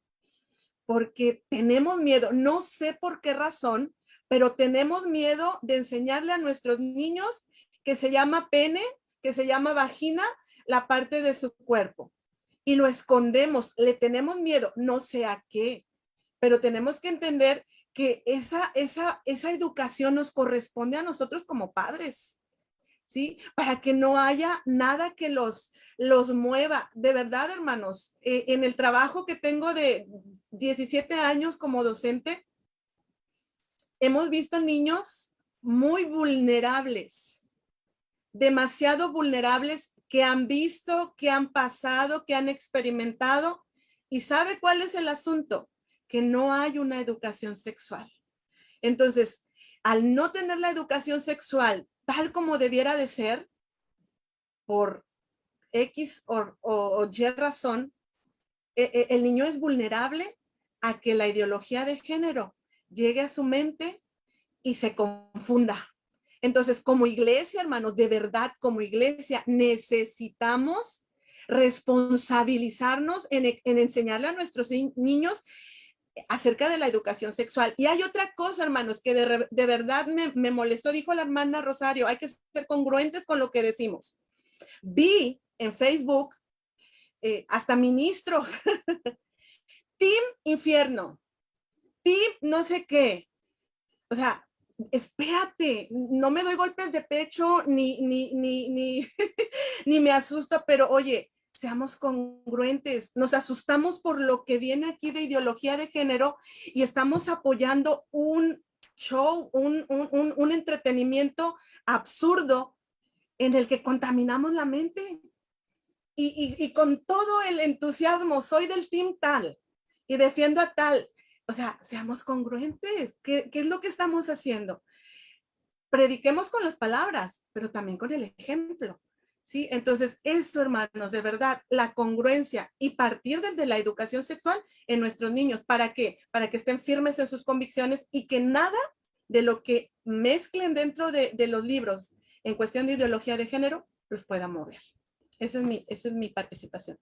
porque tenemos miedo, no sé por qué razón, pero tenemos miedo de enseñarle a nuestros niños que se llama pene, que se llama vagina, la parte de su cuerpo. Y lo escondemos, le tenemos miedo, no sé a qué, pero tenemos que entender que esa educación nos corresponde a nosotros como padres, ¿sí? Para que no haya nada que los mueva. De verdad, hermanos, en el trabajo que tengo de 17 años como docente, hemos visto niños muy vulnerables, demasiado vulnerables, que han visto, que han pasado, que han experimentado. ¿Y sabe cuál es el asunto? Que no hay una educación sexual. Entonces, al no tener la educación sexual tal como debiera de ser, por X o Y razón, el niño es vulnerable a que la ideología de género llegue a su mente y se confunda. Entonces, como iglesia, hermanos, de verdad, como iglesia, necesitamos responsabilizarnos en enseñarle a nuestros niños acerca de la educación sexual. Y hay otra cosa, hermanos, que de verdad me molestó, dijo la hermana Rosario, hay que ser congruentes con lo que decimos. Vi en Facebook hasta ministros, Team Infierno, Team no sé qué. O sea, espérate, no me doy golpes de pecho ni me asusto, pero oye, seamos congruentes, nos asustamos por lo que viene aquí de ideología de género y estamos apoyando un show, un entretenimiento absurdo en el que contaminamos la mente. Y con todo el entusiasmo, soy del team tal y defiendo a tal. O sea, seamos congruentes. ¿Qué es lo que estamos haciendo? Prediquemos con las palabras, pero también con el ejemplo. ¿Sí? Entonces, esto, hermanos, de verdad, la congruencia y partir desde la educación sexual en nuestros niños. ¿Para qué? Para que estén firmes en sus convicciones y que nada de lo que mezclen dentro de los libros en cuestión de ideología de género los pueda mover. Esa es mi participación.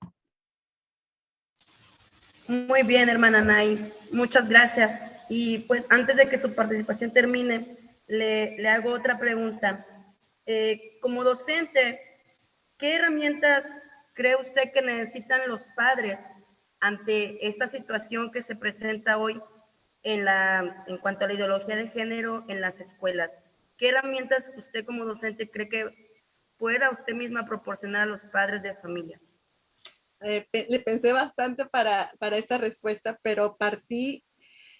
Muy bien, hermana Nay, muchas gracias. Y pues antes de que su participación termine, le hago otra pregunta. Como docente, ¿qué herramientas cree usted que necesitan los padres ante esta situación que se presenta hoy en cuanto a la ideología de género en las escuelas? ¿Qué herramientas usted como docente cree que pueda usted misma proporcionar a los padres de familia? Le pensé bastante para esta respuesta, pero partí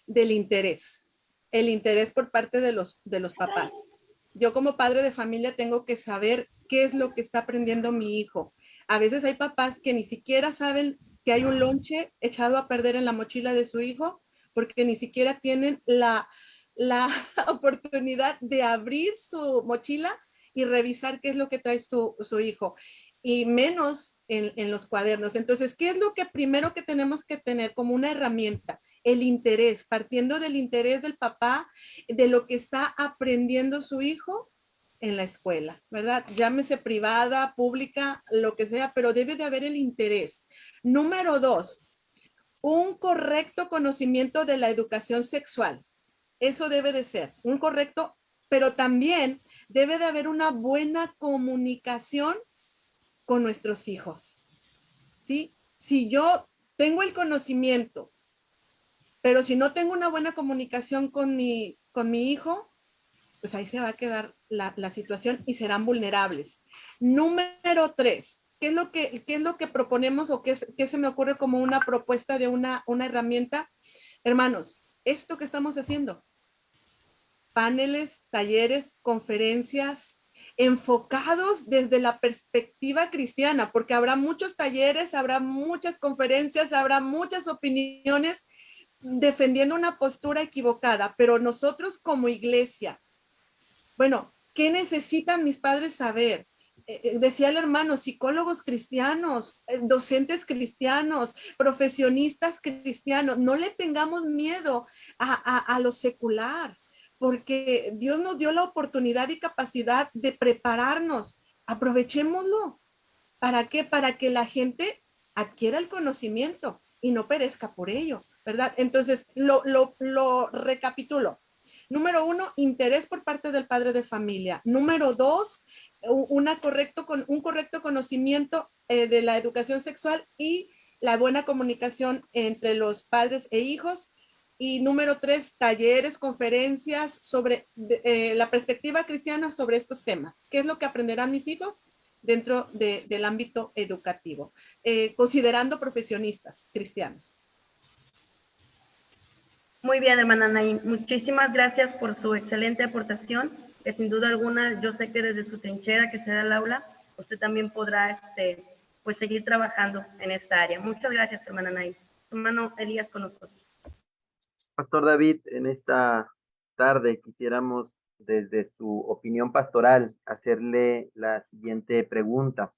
del interés, el interés por parte de los papás. Yo como padre de familia tengo que saber qué es lo que está aprendiendo mi hijo. A veces hay papás que ni siquiera saben que hay un lonche echado a perder en la mochila de su hijo porque ni siquiera tienen la oportunidad de abrir su mochila y revisar qué es lo que trae su hijo, y menos en los cuadernos. Entonces, ¿qué es lo que primero que tenemos que tener como una herramienta? El interés, partiendo del interés del papá, de lo que está aprendiendo su hijo en la escuela, ¿verdad? Llámese privada, pública, lo que sea, pero debe de haber el interés. Número 2, un correcto conocimiento de la educación sexual. Eso debe de ser un correcto, pero también debe de haber una buena comunicación con nuestros hijos, ¿sí? Si yo tengo el conocimiento, pero si no tengo una buena comunicación con mi hijo, pues ahí se va a quedar la situación y serán vulnerables. Número 3, ¿qué es lo que proponemos o qué se me ocurre como una propuesta de una herramienta? Hermanos, esto que estamos haciendo, paneles, talleres, conferencias, enfocados desde la perspectiva cristiana, porque habrá muchos talleres, habrá muchas conferencias, habrá muchas opiniones defendiendo una postura equivocada, pero nosotros como iglesia, bueno, ¿Qué necesitan mis padres saber? Decía el hermano, psicólogos cristianos, docentes cristianos, profesionistas cristianos. No le tengamos miedo a lo secular, porque Dios nos dio la oportunidad y capacidad de prepararnos. Aprovechémoslo. ¿Para qué? Para que la gente adquiera el conocimiento y no perezca por ello, ¿verdad? Entonces, lo recapitulo. Número 1, interés por parte del padre de familia. Número 2, un correcto conocimiento de la educación sexual y la buena comunicación entre los padres e hijos. Y número 3, talleres, conferencias sobre la perspectiva cristiana sobre estos temas. ¿Qué es lo que aprenderán mis hijos dentro del ámbito educativo? Considerando profesionistas cristianos. Muy bien, hermana Anaí. Muchísimas gracias por su excelente aportación, que sin duda alguna yo sé que desde su trinchera, que será el aula, usted también podrá pues seguir trabajando en esta área. Muchas gracias, hermana Anaí. Hermano Elías con nosotros. Pastor David, en esta tarde quisiéramos desde su opinión pastoral hacerle la siguiente pregunta.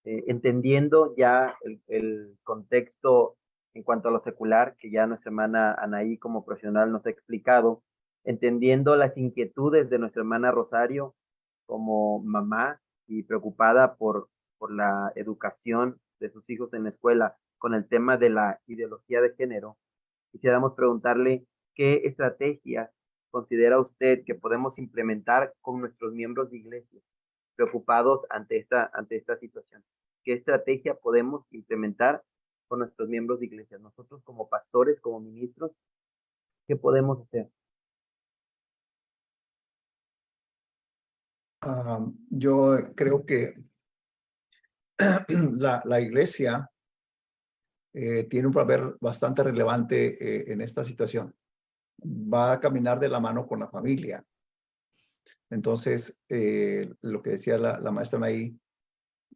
Entendiendo ya el contexto en cuanto a lo secular, que ya nuestra hermana Anaí como profesional nos ha explicado, entendiendo las inquietudes de nuestra hermana Rosario como mamá y preocupada por la educación de sus hijos en la escuela con el tema de la ideología de género, quisiéramos preguntarle qué estrategias considera usted que podemos implementar con nuestros miembros de iglesia preocupados ante esta situación. ¿Qué estrategia podemos implementar con nuestros miembros de iglesia? Nosotros como pastores, como ministros, ¿qué podemos hacer? Yo creo que la iglesia tiene un papel bastante relevante en esta situación. Va a caminar de la mano con la familia. Entonces, lo que decía la maestra ahí,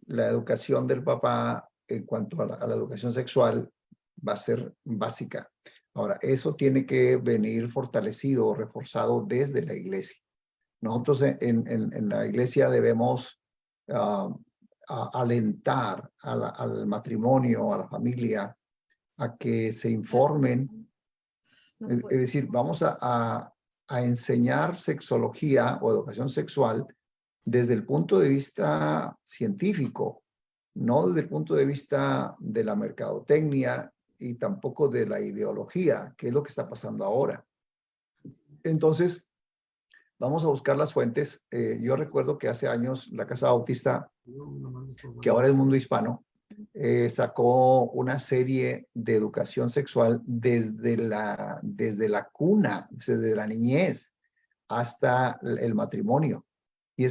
la educación del papá en cuanto a la educación sexual va a ser básica. Ahora, eso tiene que venir fortalecido o reforzado desde la iglesia. Nosotros en la iglesia debemos alentar al matrimonio, a la familia, a que se informen. Es decir, vamos a enseñar sexología o educación sexual desde el punto de vista científico, no desde el punto de vista de la mercadotecnia y tampoco de la ideología, que es lo que está pasando ahora. Entonces, vamos a buscar las fuentes. Yo recuerdo que hace años la Casa Bautista, que ahora es Mundo Hispano, sacó una serie de educación sexual desde la cuna, desde la niñez hasta el matrimonio. Y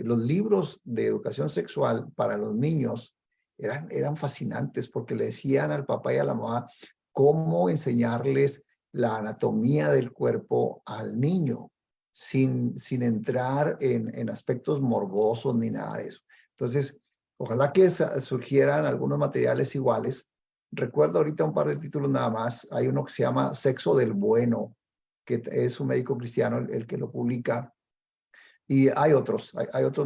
los libros de educación sexual para los niños eran fascinantes porque le decían al papá y a la mamá cómo enseñarles la anatomía del cuerpo al niño sin entrar en aspectos morbosos ni nada de eso. Entonces, ojalá que surgieran algunos materiales iguales. Recuerdo ahorita un par de títulos nada más. Hay uno que se llama Sexo del Bueno, que es un médico cristiano el que lo publica. Y hay otros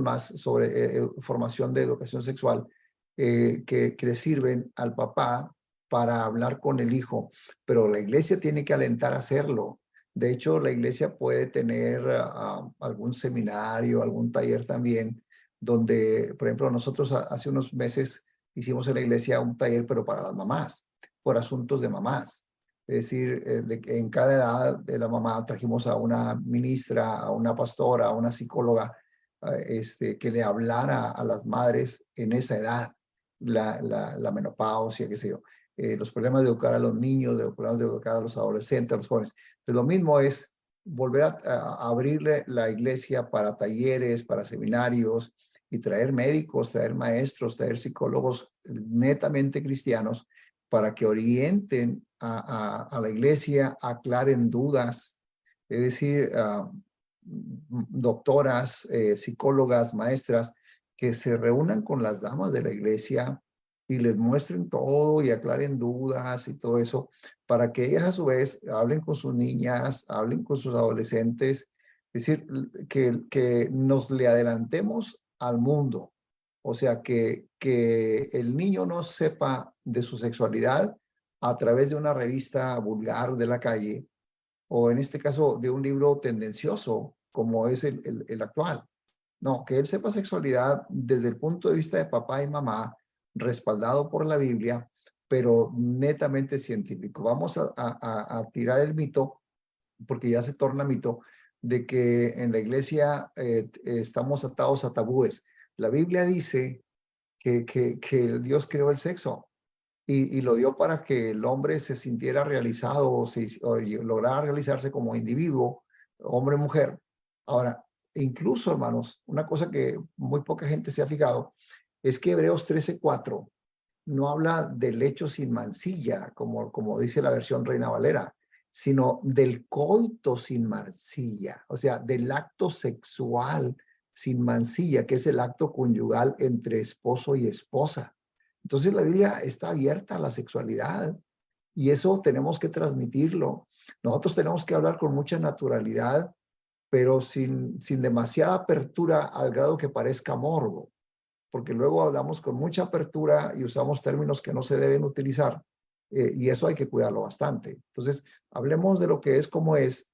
más sobre formación de educación sexual que le sirven al papá para hablar con el hijo. Pero la iglesia tiene que alentar a hacerlo. De hecho, la iglesia puede tener algún seminario, algún taller también, donde, por ejemplo, nosotros hace unos meses hicimos en la iglesia un taller, pero para las mamás, por asuntos de mamás. Es decir, en cada edad de la mamá trajimos a una ministra, a una pastora, a una psicóloga, que le hablara a las madres en esa edad, la menopausia, qué sé yo, los problemas de educar a los niños, los problemas de educar a los adolescentes, a los jóvenes. Entonces, lo mismo es volver a abrirle la iglesia para talleres, para seminarios, y traer médicos, traer maestros, traer psicólogos netamente cristianos para que orienten a la iglesia, aclaren dudas, es decir, doctoras, psicólogas, maestras, que se reúnan con las damas de la iglesia y les muestren todo y aclaren dudas y todo eso, para que ellas a su vez hablen con sus niñas, hablen con sus adolescentes Es decir, que nos le adelantemos al mundo. O sea, que el niño no sepa de su sexualidad a través de una revista vulgar de la calle, o en este caso de un libro tendencioso como es el actual. No, que él sepa sexualidad desde el punto de vista de papá y mamá, respaldado por la Biblia, pero netamente científico. Vamos a tirar el mito, porque ya se torna mito, de que en la iglesia estamos atados a tabúes. La Biblia dice que Dios creó el sexo y lo dio para que el hombre se sintiera realizado o lograra realizarse como individuo, hombre o mujer. Ahora, incluso, hermanos, una cosa que muy poca gente se ha fijado es que Hebreos 13:4 no habla del hecho sin mancilla, como dice la versión Reina Valera, sino del coito sin mancilla, o sea, del acto sexual sin mancilla, que es el acto conyugal entre esposo y esposa. Entonces la Biblia está abierta a la sexualidad y eso tenemos que transmitirlo. Nosotros tenemos que hablar con mucha naturalidad, pero sin demasiada apertura al grado que parezca morbo, porque luego hablamos con mucha apertura y usamos términos que no se deben utilizar, y eso hay que cuidarlo bastante. Entonces, hablemos de lo que es como es,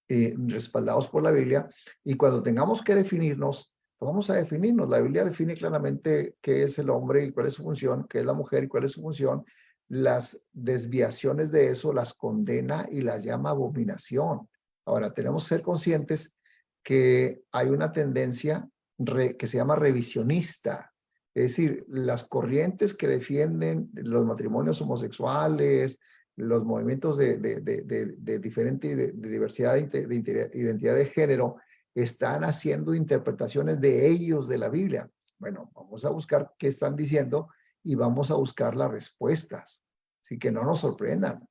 respaldados por la Biblia, y cuando tengamos que definirnos, pues vamos a definirnos. La Biblia define claramente qué es el hombre y cuál es su función, qué es la mujer y cuál es su función. Las desviaciones de eso las condena y las llama abominación. Ahora, tenemos que ser conscientes que hay una tendencia que se llama revisionista, es decir, las corrientes que defienden los matrimonios homosexuales, los movimientos de diferente de diversidad de identidad de género, están haciendo interpretaciones de ellos de la Biblia. Bueno, vamos a buscar qué están diciendo y vamos a buscar las respuestas, así que no nos sorprendan,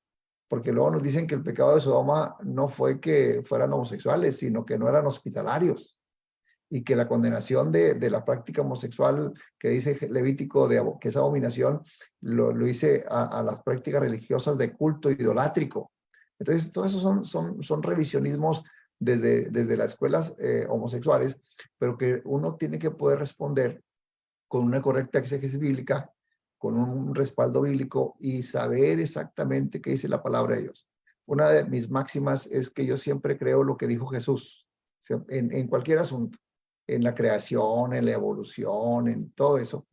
porque luego nos dicen que el pecado de Sodoma no fue que fueran homosexuales, sino que no eran hospitalarios, y que la condenación de la práctica homosexual que dice Levítico, que es abominación, lo dice a las prácticas religiosas de culto idolátrico. Entonces, todo eso son revisionismos desde las escuelas homosexuales, pero que uno tiene que poder responder con una correcta exégesis bíblica, con un respaldo bíblico y saber exactamente qué dice la palabra de Dios. Una de mis máximas es que yo siempre creo lo que dijo Jesús, en cualquier asunto, en la creación, en la evolución, en todo eso,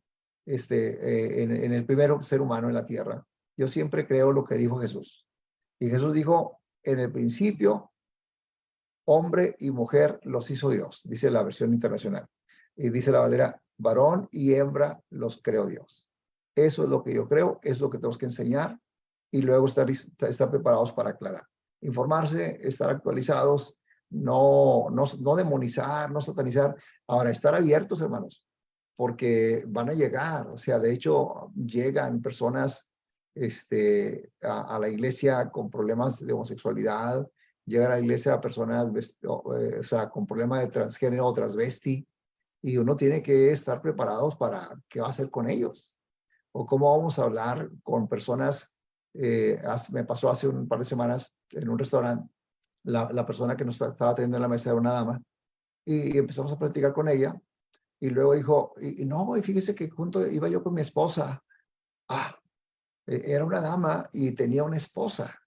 en el primer ser humano en la tierra. Yo siempre creo lo que dijo Jesús. Y Jesús dijo, en el principio, hombre y mujer los hizo Dios, dice la versión internacional. Y dice la Valera, varón y hembra los creó Dios. Eso es lo que yo creo, es lo que tenemos que enseñar y luego estar preparados para aclarar. Informarse, estar actualizados, no demonizar, no satanizar. Ahora, estar abiertos, hermanos, porque van a llegar, o sea, de hecho, llegan personas a la iglesia con problemas de homosexualidad, llegan a la iglesia a personas o sea, con problemas de transgénero o transvesti, y uno tiene que estar preparados para qué va a hacer con ellos, o cómo vamos a hablar con personas. Me pasó hace un par de semanas en un restaurante, la persona que nos estaba atendiendo en la mesa era una dama, y empezamos a platicar con ella, y luego dijo, no, y fíjese que junto iba yo con mi esposa. Era una dama y tenía una esposa.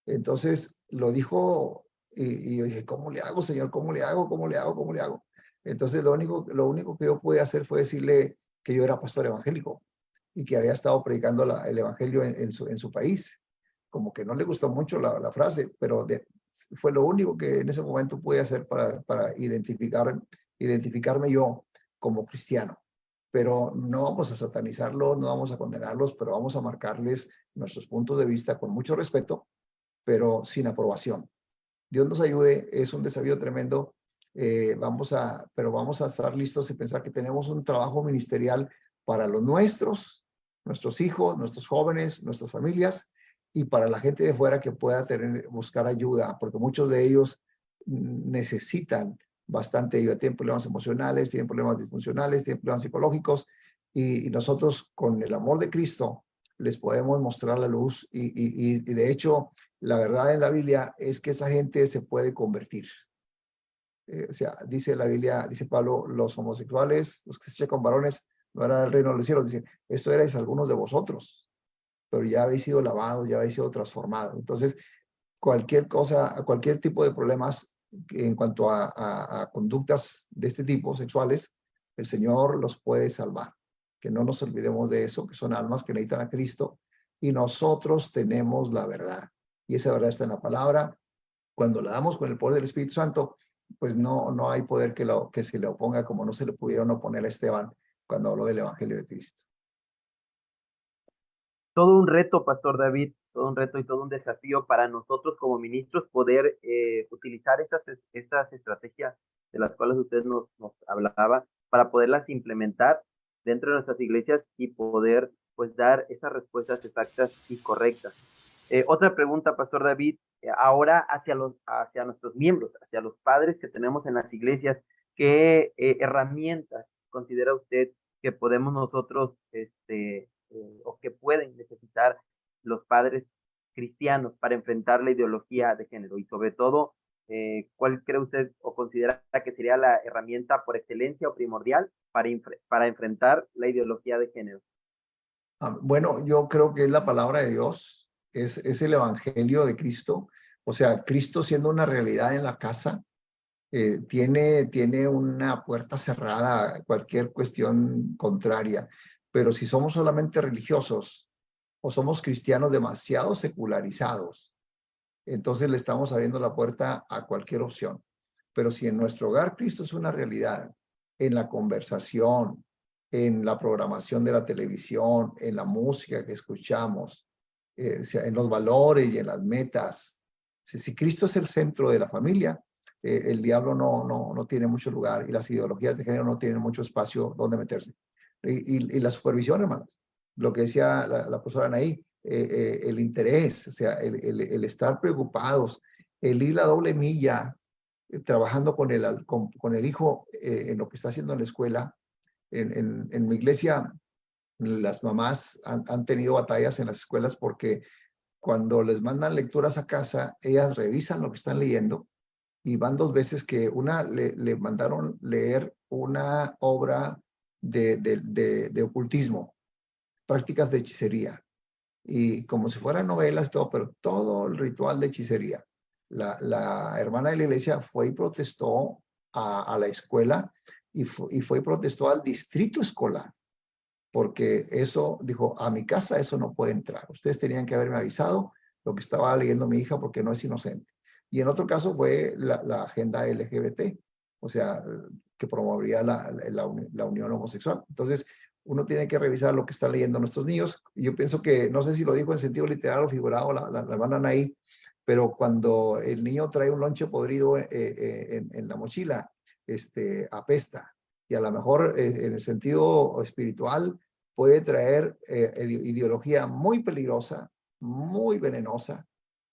Entonces lo dijo, y yo dije, ¿cómo le hago, Señor? ¿Cómo le hago? ¿Cómo le hago? ¿Cómo le hago? Entonces lo único que yo pude hacer fue decirle que yo era pastor evangélico y que había estado predicando el evangelio en su país. Como que no le gustó mucho la frase, pero fue lo único que en ese momento pude hacer para identificarme yo como cristiano. Pero no vamos a satanizarlos, no vamos a condenarlos, pero vamos a marcarles nuestros puntos de vista con mucho respeto, pero sin aprobación. Dios nos ayude, es un desafío tremendo, pero vamos a estar listos y pensar que tenemos un trabajo ministerial para los nuestros hijos, nuestros jóvenes, nuestras familias, y para la gente de fuera que pueda buscar ayuda, porque muchos de ellos necesitan bastante ayuda. Tienen problemas emocionales, tienen problemas disfuncionales, tienen problemas psicológicos, y nosotros con el amor de Cristo les podemos mostrar la luz, y de hecho la verdad en la Biblia es que esa gente se puede convertir. O sea, dice la Biblia, dice Pablo, los homosexuales, los que se echan con varones, no eran el reino de los cielos. Dice, esto erais algunos de vosotros, pero ya habéis sido lavados, ya habéis sido transformados. Entonces, cualquier cosa, cualquier tipo de problemas en cuanto a conductas de este tipo, sexuales, el Señor los puede salvar. Que no nos olvidemos de eso, que son almas que necesitan a Cristo y nosotros tenemos la verdad. Y esa verdad está en la palabra. Cuando la damos con el poder del Espíritu Santo, pues no hay poder que se le oponga, como no se le pudieron oponer a Esteban cuando habló del Evangelio de Cristo. Todo un reto, Pastor David, todo un reto y todo un desafío para nosotros como ministros poder utilizar estas estrategias de las cuales usted nos hablaba para poderlas implementar dentro de nuestras iglesias y poder pues dar esas respuestas exactas y correctas. Otra pregunta, Pastor David, ahora hacia nuestros miembros, hacia los padres que tenemos en las iglesias, ¿qué herramientas considera usted que podemos nosotros o que pueden necesitar los padres cristianos para enfrentar la ideología de género? Y sobre todo, ¿cuál cree usted o considera que sería la herramienta por excelencia o primordial para enfrentar la ideología de género? Bueno, yo creo que es la palabra de Dios, es el Evangelio de Cristo. O sea, Cristo siendo una realidad en la casa, tiene una puerta cerrada a cualquier cuestión contraria. Pero si somos solamente religiosos o somos cristianos demasiado secularizados, entonces le estamos abriendo la puerta a cualquier opción. Pero si en nuestro hogar Cristo es una realidad, en la conversación, en la programación de la televisión, en la música que escuchamos, o sea, en los valores y en las metas, si Cristo es el centro de la familia, el diablo no tiene mucho lugar y las ideologías de género no tienen mucho espacio donde meterse. Y la supervisión, hermanos, lo que decía la profesora Anaí, el interés, o sea, el estar preocupados, el ir la doble milla, trabajando con el hijo en lo que está haciendo en la escuela. En mi iglesia, las mamás han tenido batallas en las escuelas porque cuando les mandan lecturas a casa, ellas revisan lo que están leyendo y van 2 veces que una le mandaron leer una obra de ocultismo, prácticas de hechicería, y como si fueran novelas y todo, pero todo el ritual de hechicería. La hermana de la iglesia fue y protestó a la escuela y fue y protestó al distrito escolar, porque eso, dijo, a mi casa eso no puede entrar. Ustedes tenían que haberme avisado lo que estaba leyendo mi hija porque no es inocente. Y en otro caso fue la agenda LGBT, o sea, que promovería la unión homosexual. Entonces, uno tiene que revisar lo que están leyendo nuestros niños. Y yo pienso que, no sé si lo dijo en sentido literal o figurado la hermana Anaí, pero cuando el niño trae un lonche podrido en la mochila, apesta. Y a lo mejor en el sentido espiritual puede traer ideología muy peligrosa, muy venenosa,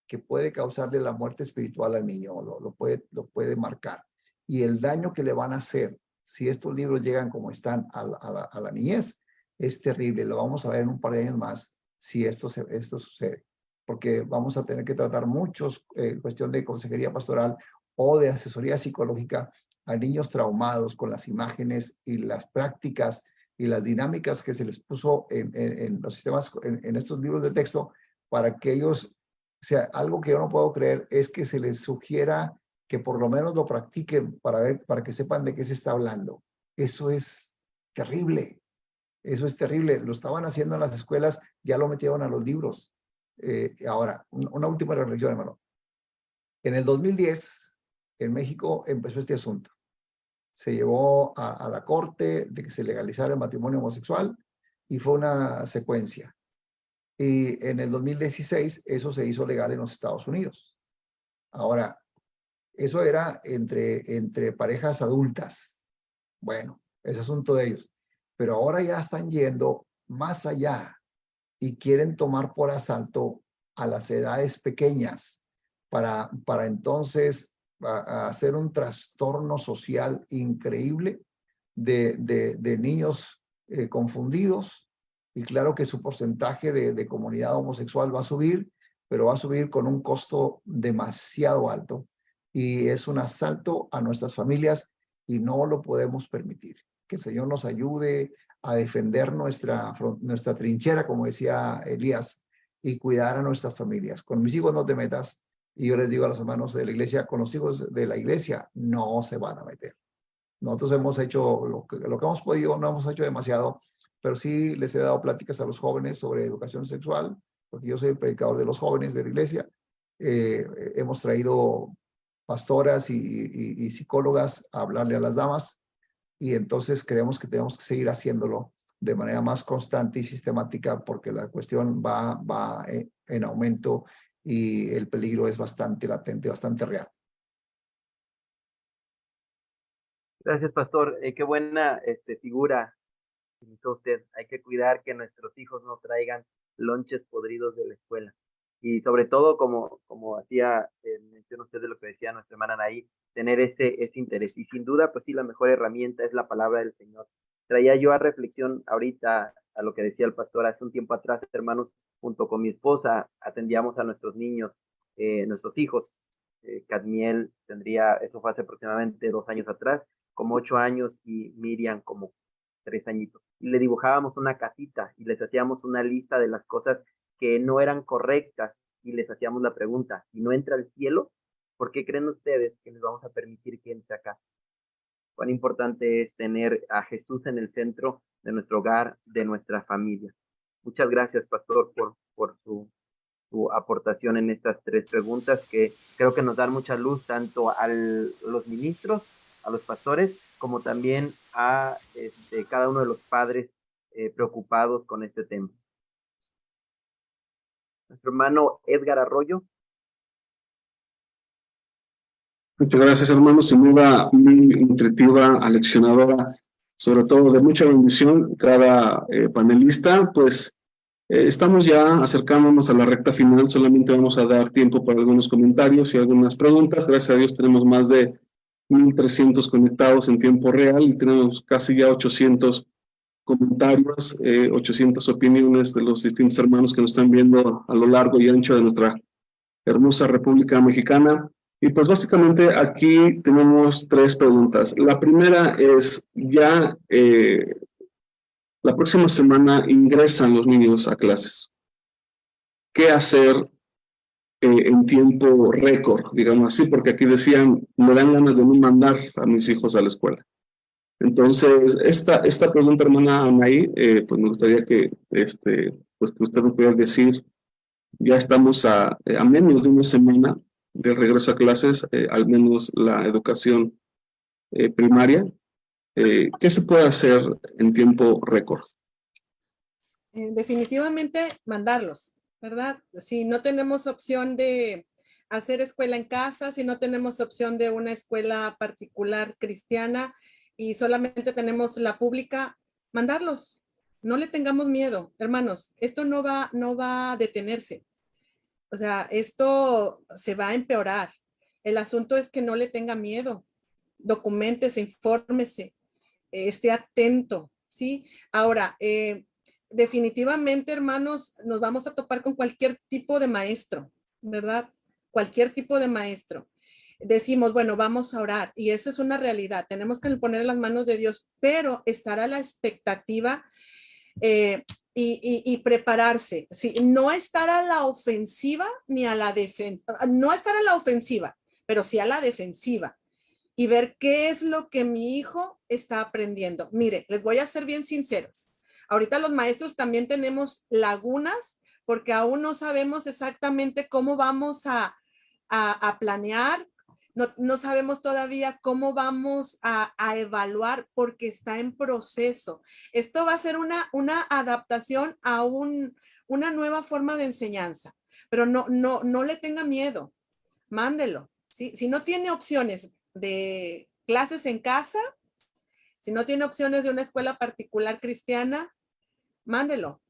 que puede causarle la muerte espiritual al niño, lo puede marcar. Y el daño que le van a hacer si estos libros llegan como están a la niñez es terrible. Lo vamos a ver en un par de años más si esto sucede, porque vamos a tener que tratar muchos cuestión de consejería pastoral o de asesoría psicológica a niños traumados con las imágenes y las prácticas y las dinámicas que se les puso en los sistemas, en estos libros de texto, para que ellos, o sea, algo que yo no puedo creer es que se les sugiera que por lo menos lo practiquen para que sepan de qué se está hablando. Eso es terrible. Eso es terrible. Lo estaban haciendo en las escuelas, ya lo metieron a los libros. Ahora, una última reflexión, hermano. En el 2010, en México empezó este asunto. Se llevó a la corte de que se legalizara el matrimonio homosexual y fue una secuencia. Y en el 2016 eso se hizo legal en los Estados Unidos. Ahora, eso era entre parejas adultas. Bueno, es asunto de ellos. Pero ahora ya están yendo más allá y quieren tomar por asalto a las edades pequeñas para entonces hacer un trastorno social increíble de niños confundidos. Y claro que su porcentaje de comunidad homosexual va a subir, pero va a subir con un costo demasiado alto. y es un asalto a nuestras familias y no lo podemos permitir. Que el Señor nos ayude a defender nuestra trinchera, como decía Elías, y cuidar a nuestras familias. Con mis hijos no te metas, y yo les digo a los hermanos de la iglesia, con los hijos de la iglesia no se van a meter. Nosotros hemos hecho lo que hemos podido, no hemos hecho demasiado, pero sí les he dado pláticas a los jóvenes sobre educación sexual, porque yo soy el predicador de los jóvenes de la iglesia. Hemos traído pastoras y psicólogas a hablarle a las damas, y entonces creemos que tenemos que seguir haciéndolo de manera más constante y sistemática, porque la cuestión va en aumento y el peligro es bastante latente, bastante real. Gracias, pastor. Qué buena figura hizo usted. Hay que cuidar que nuestros hijos no traigan lonches podridos de la escuela. Y sobre todo, como hacía mención usted de lo que decía nuestra hermana Anaí, tener ese interés. Y sin duda, pues sí, la mejor herramienta es la palabra del Señor. Traía yo a reflexión ahorita a lo que decía el pastor hace un tiempo atrás, hermanos, junto con mi esposa, atendíamos a nuestros niños, nuestros hijos. Cadmiel tendría, eso fue hace aproximadamente 2 años atrás, como 8 años, y Miriam como 3 añitos. Y le dibujábamos una casita y les hacíamos una lista de las cosas que no eran correctas y les hacíamos la pregunta: si no entra al cielo, ¿por qué creen ustedes que les vamos a permitir que entre a casa? Cuán importante es tener a Jesús en el centro de nuestro hogar, de nuestra familia. Muchas gracias, pastor, por su aportación en estas 3 preguntas, que creo que nos dan mucha luz tanto a los ministros, a los pastores, como también a cada uno de los padres preocupados con este tema. Nuestro hermano Edgar Arroyo. Muchas gracias, hermano. Sin duda, muy nutritiva, aleccionadora, sobre todo de mucha bendición. Cada panelista, pues estamos ya acercándonos a la recta final. Solamente vamos a dar tiempo para algunos comentarios y algunas preguntas. Gracias a Dios tenemos más de 1,300 conectados en tiempo real y tenemos casi ya 800 comentarios, 800 opiniones de los distintos hermanos que nos están viendo a lo largo y ancho de nuestra hermosa República Mexicana. Y pues básicamente aquí tenemos 3 preguntas. La primera es, ya la próxima semana ingresan los niños a clases. ¿Qué hacer en tiempo récord, digamos así? Porque aquí decían, me dan ganas de no mandar a mis hijos a la escuela. Entonces, esta pregunta, hermana Anaí, pues me gustaría que, pues que usted nos pudiera decir, ya estamos a menos de una semana del regreso a clases, al menos la educación primaria. ¿Qué se puede hacer en tiempo récord? Definitivamente mandarlos, ¿verdad? Si no tenemos opción de hacer escuela en casa, si no tenemos opción de una escuela particular cristiana y solamente tenemos la pública, mandarlos. No le tengamos miedo, hermanos. Esto no va a detenerse. O sea, esto se va a empeorar. El asunto es que no le tenga miedo. Documéntese, infórmese, esté atento, ¿sí? Ahora, definitivamente, hermanos, nos vamos a topar con cualquier tipo de maestro, ¿verdad? Cualquier tipo de maestro. Decimos, bueno, vamos a orar, y eso es una realidad. Tenemos que poner en las manos de Dios, pero estar a la expectativa y prepararse, ¿sí? No estar a la ofensiva ni a la defensa, no estar a la ofensiva, pero sí a la defensiva, y ver qué es lo que mi hijo está aprendiendo. Mire, les voy a ser bien sinceros. Ahorita los maestros también tenemos lagunas porque aún no sabemos exactamente cómo vamos a planear. No sabemos todavía cómo vamos a evaluar porque está en proceso. Esto va a ser una adaptación a una nueva forma de enseñanza, pero no le tenga miedo, mándelo, ¿sí? Si no tiene opciones de clases en casa, si no tiene opciones de una escuela particular cristiana, mándelo,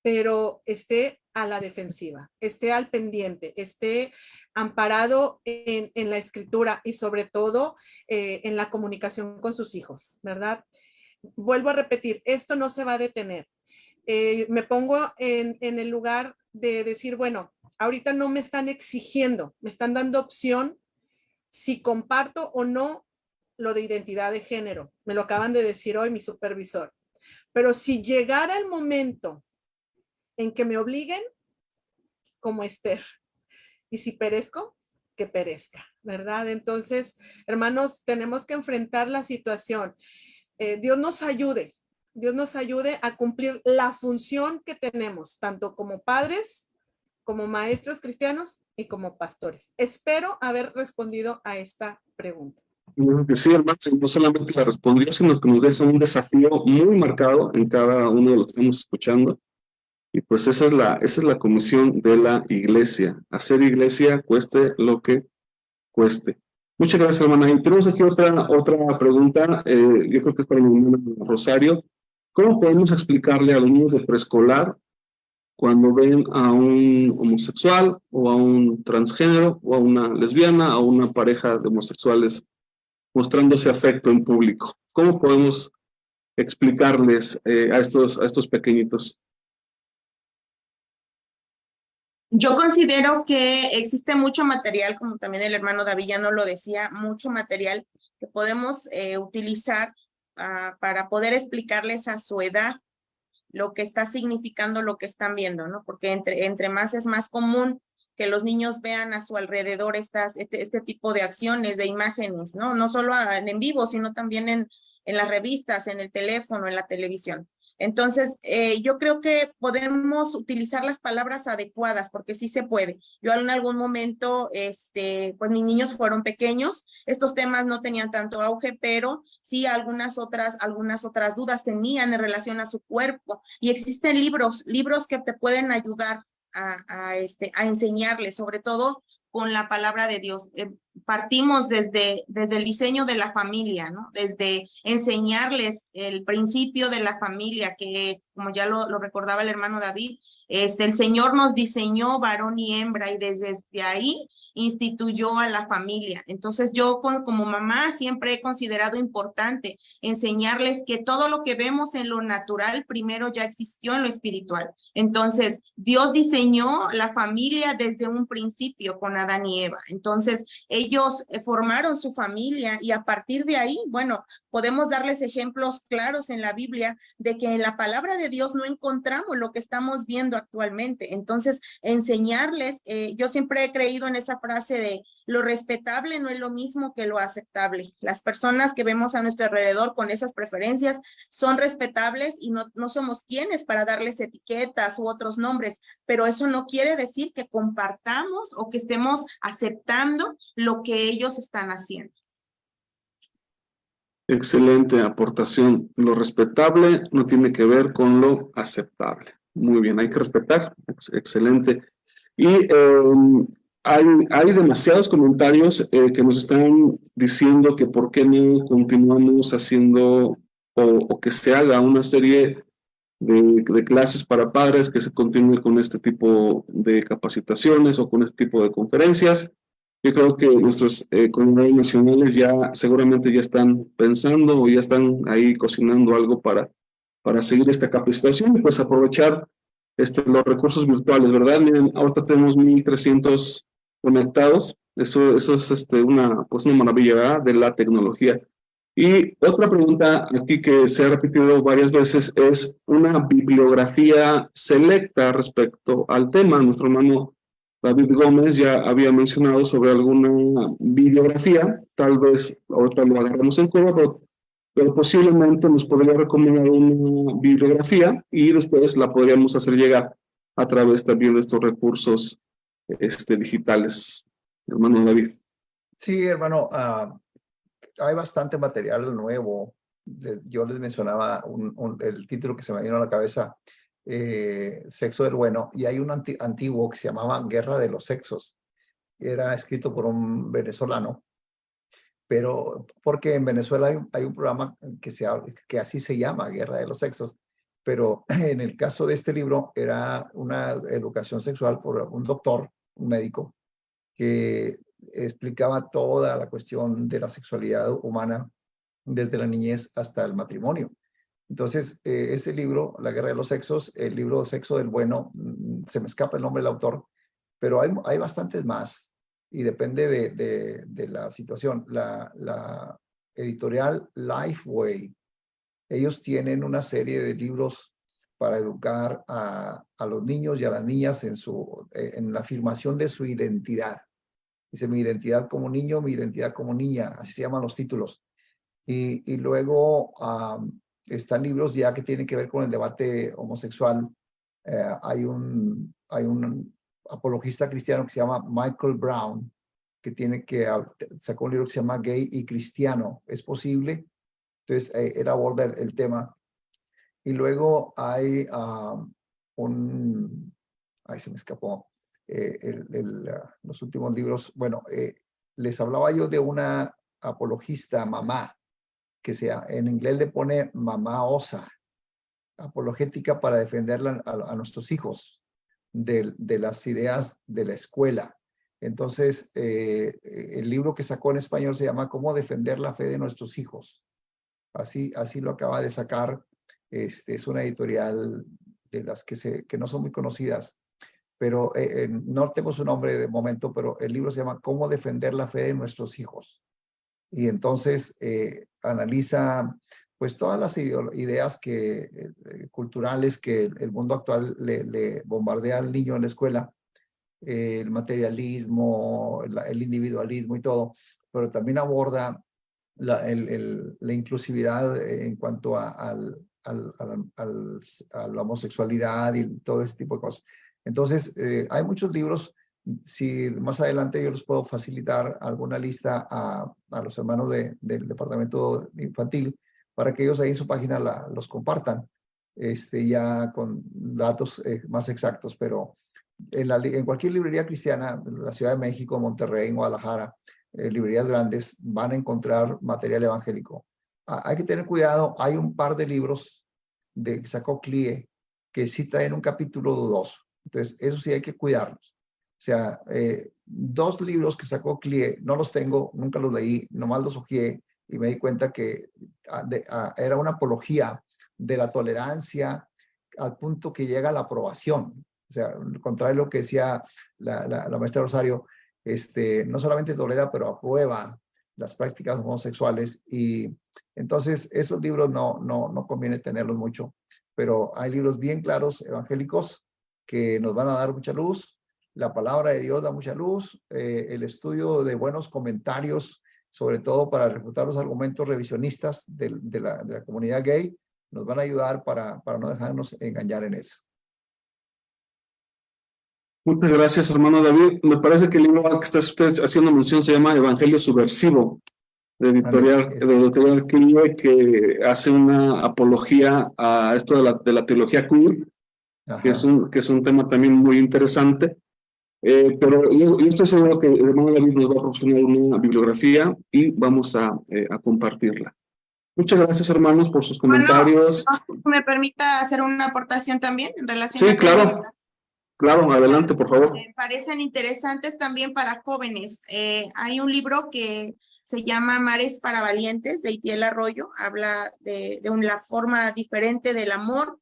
pero esté a la defensiva, esté al pendiente, esté amparado en la escritura y sobre todo en la comunicación con sus hijos, ¿verdad? Vuelvo a repetir, esto no se va a detener. Me pongo en el lugar de decir, bueno, ahorita no me están exigiendo, me están dando opción si comparto o no lo de identidad de género. Me lo acaban de decir hoy mi supervisor. Pero si llegara el momento en que me obliguen, como Esther, y si perezco, que perezca, ¿verdad? Entonces, hermanos, tenemos que enfrentar la situación. Dios nos ayude a cumplir la función que tenemos, tanto como padres, como maestros cristianos y como pastores. Espero haber respondido a esta pregunta. Que sí, hermano, no solamente la respondió, sino que nos deja un desafío muy marcado en cada uno de los que estamos escuchando. Y pues esa es la comisión de la iglesia. Hacer iglesia cueste lo que cueste. Muchas gracias, hermana. Y tenemos aquí otra pregunta, yo creo que es para mi hermana Rosario. ¿Cómo podemos explicarle a los niños de preescolar cuando ven a un homosexual o a un transgénero o a una lesbiana o a una pareja de homosexuales mostrándose afecto en público? ¿Cómo podemos explicarles a estos pequeñitos? Yo considero que existe mucho material, como también el hermano David ya nos lo decía, mucho material que podemos utilizar para poder explicarles a su edad lo que está significando lo que están viendo, ¿no? Porque entre más es más común que los niños vean a su alrededor este tipo de acciones, de imágenes, ¿no? No solo en vivo, sino también en las revistas, en el teléfono, en la televisión. Entonces, yo creo que podemos utilizar las palabras adecuadas, porque sí se puede. Yo en algún momento, pues mis niños fueron pequeños, estos temas no tenían tanto auge, pero sí algunas otras dudas tenían en relación a su cuerpo. Y existen libros que te pueden ayudar a enseñarles, sobre todo con la palabra de Dios. Partimos desde el diseño de la familia, ¿no? Desde enseñarles el principio de la familia, que como ya lo recordaba el hermano David, el Señor nos diseñó varón y hembra y desde ahí instituyó a la familia. Entonces yo como mamá siempre he considerado importante enseñarles que todo lo que vemos en lo natural primero ya existió en lo espiritual. Entonces Dios diseñó la familia desde un principio con Adán y Eva. Entonces ellos formaron su familia y a partir de ahí, bueno, podemos darles ejemplos claros en la Biblia de que en la palabra de Dios no encontramos lo que estamos viendo actualmente. Entonces enseñarles, yo siempre he creído en esa frase de lo respetable no es lo mismo que lo aceptable. Las personas que vemos a nuestro alrededor con esas preferencias son respetables y no somos quienes para darles etiquetas u otros nombres, pero eso no quiere decir que compartamos o que estemos aceptando lo que ellos están haciendo. Excelente aportación. Lo respetable no tiene que ver con lo aceptable. Muy bien, hay que respetar. Excelente. Y hay demasiados comentarios que nos están diciendo que por qué no continuamos haciendo o que se haga una serie de clases para padres, que se continúe con este tipo de capacitaciones o con este tipo de conferencias. Yo creo que nuestros coordinadores nacionales seguramente ya están pensando o ya están ahí cocinando algo para seguir esta capacitación y pues aprovechar los recursos virtuales, ¿verdad? Miren, ahorita tenemos 1,300 conectados. Eso es una maravilla, ¿verdad? De la tecnología. Y otra pregunta aquí que se ha repetido varias veces es una bibliografía selecta respecto al tema. Nuestro hermano David Gómez ya había mencionado sobre alguna bibliografía, tal vez ahorita lo agarramos en curva, pero posiblemente nos podría recomendar una bibliografía y después la podríamos hacer llegar a través también de estos recursos digitales. Hermano David. Sí, hermano, hay bastante material nuevo. Yo les mencionaba el título que se me vino a la cabeza, Sexo del Bueno, y hay un antiguo que se llamaba Guerra de los Sexos. Era escrito por un venezolano, pero porque en Venezuela hay un programa que así se llama, Guerra de los Sexos, pero en el caso de este libro era una educación sexual por un doctor, un médico, que explicaba toda la cuestión de la sexualidad humana desde la niñez hasta el matrimonio. Entonces, ese libro, La Guerra de los Sexos, el libro Sexo del Bueno, se me escapa el nombre del autor, pero hay bastantes más. y depende de la situación. La editorial Lifeway, ellos tienen una serie de libros para educar a los niños y a las niñas en la afirmación de su identidad. Dice, mi identidad como niño, mi identidad como niña, así se llaman los títulos. Y luego están libros ya que tienen que ver con el debate homosexual. Hay un apologista cristiano que se llama Michael Brown, que sacó un libro que se llama Gay y Cristiano. ¿Es posible? Entonces, él aborda el tema. Y luego hay ahí se me escapó, los últimos libros. Bueno, les hablaba yo de una apologista, mamá, que en inglés le pone mamá osa, apologética para defenderla a nuestros hijos de las ideas de la escuela. Entonces, el libro que sacó en español se llama ¿Cómo defender la fe de nuestros hijos? Así lo acaba de sacar. Es una editorial de las que no son muy conocidas, pero no tengo su nombre de momento, pero el libro se llama ¿Cómo defender la fe de nuestros hijos? Y entonces analiza pues todas las ideas culturales que el mundo actual le bombardea al niño en la escuela, el materialismo, el individualismo y todo, pero también aborda la inclusividad en cuanto a la homosexualidad y todo ese tipo de cosas. Entonces, hay muchos libros. Si más adelante yo les puedo facilitar alguna lista a los hermanos del departamento infantil para que ellos ahí en su página los compartan, ya con datos más exactos. Pero en cualquier librería cristiana, en la Ciudad de México, Monterrey, Guadalajara, librerías grandes, van a encontrar material evangélico. Hay que tener cuidado. Hay un par de libros que sacó CLIE que sí traen un capítulo dudoso. Entonces, eso sí hay que cuidarlos. O sea, 2 libros que sacó CLIE, no los tengo, nunca los leí, nomás los hojeé y me di cuenta que era una apología de la tolerancia al punto que llega a la aprobación. O sea, contrario a lo que decía la maestra Rosario, no solamente tolera, pero aprueba las prácticas homosexuales. Y entonces esos libros no conviene tenerlos mucho, pero hay libros bien claros evangélicos que nos van a dar mucha luz. La palabra de Dios da mucha luz. El estudio de buenos comentarios, sobre todo para refutar los argumentos revisionistas de la comunidad gay, nos van a ayudar para no dejarnos engañar en eso. Muchas gracias, hermano David. Me parece que el libro al que está usted haciendo mención se llama Evangelio Subversivo, de editorial CLIE, que hace una apología a esto de la teología queer, que es un tema también muy interesante. Pero yo estoy seguro que el hermano David nos va a proporcionar una bibliografía y vamos a compartirla. Muchas gracias, hermanos, por sus comentarios. Bueno, ¿me permita hacer una aportación también en relación Sí, a claro. Claro, adelante, por favor. Me parecen interesantes también para jóvenes. Hay un libro que se llama Mares para Valientes, de Itiel Arroyo. Habla de la forma diferente del amor.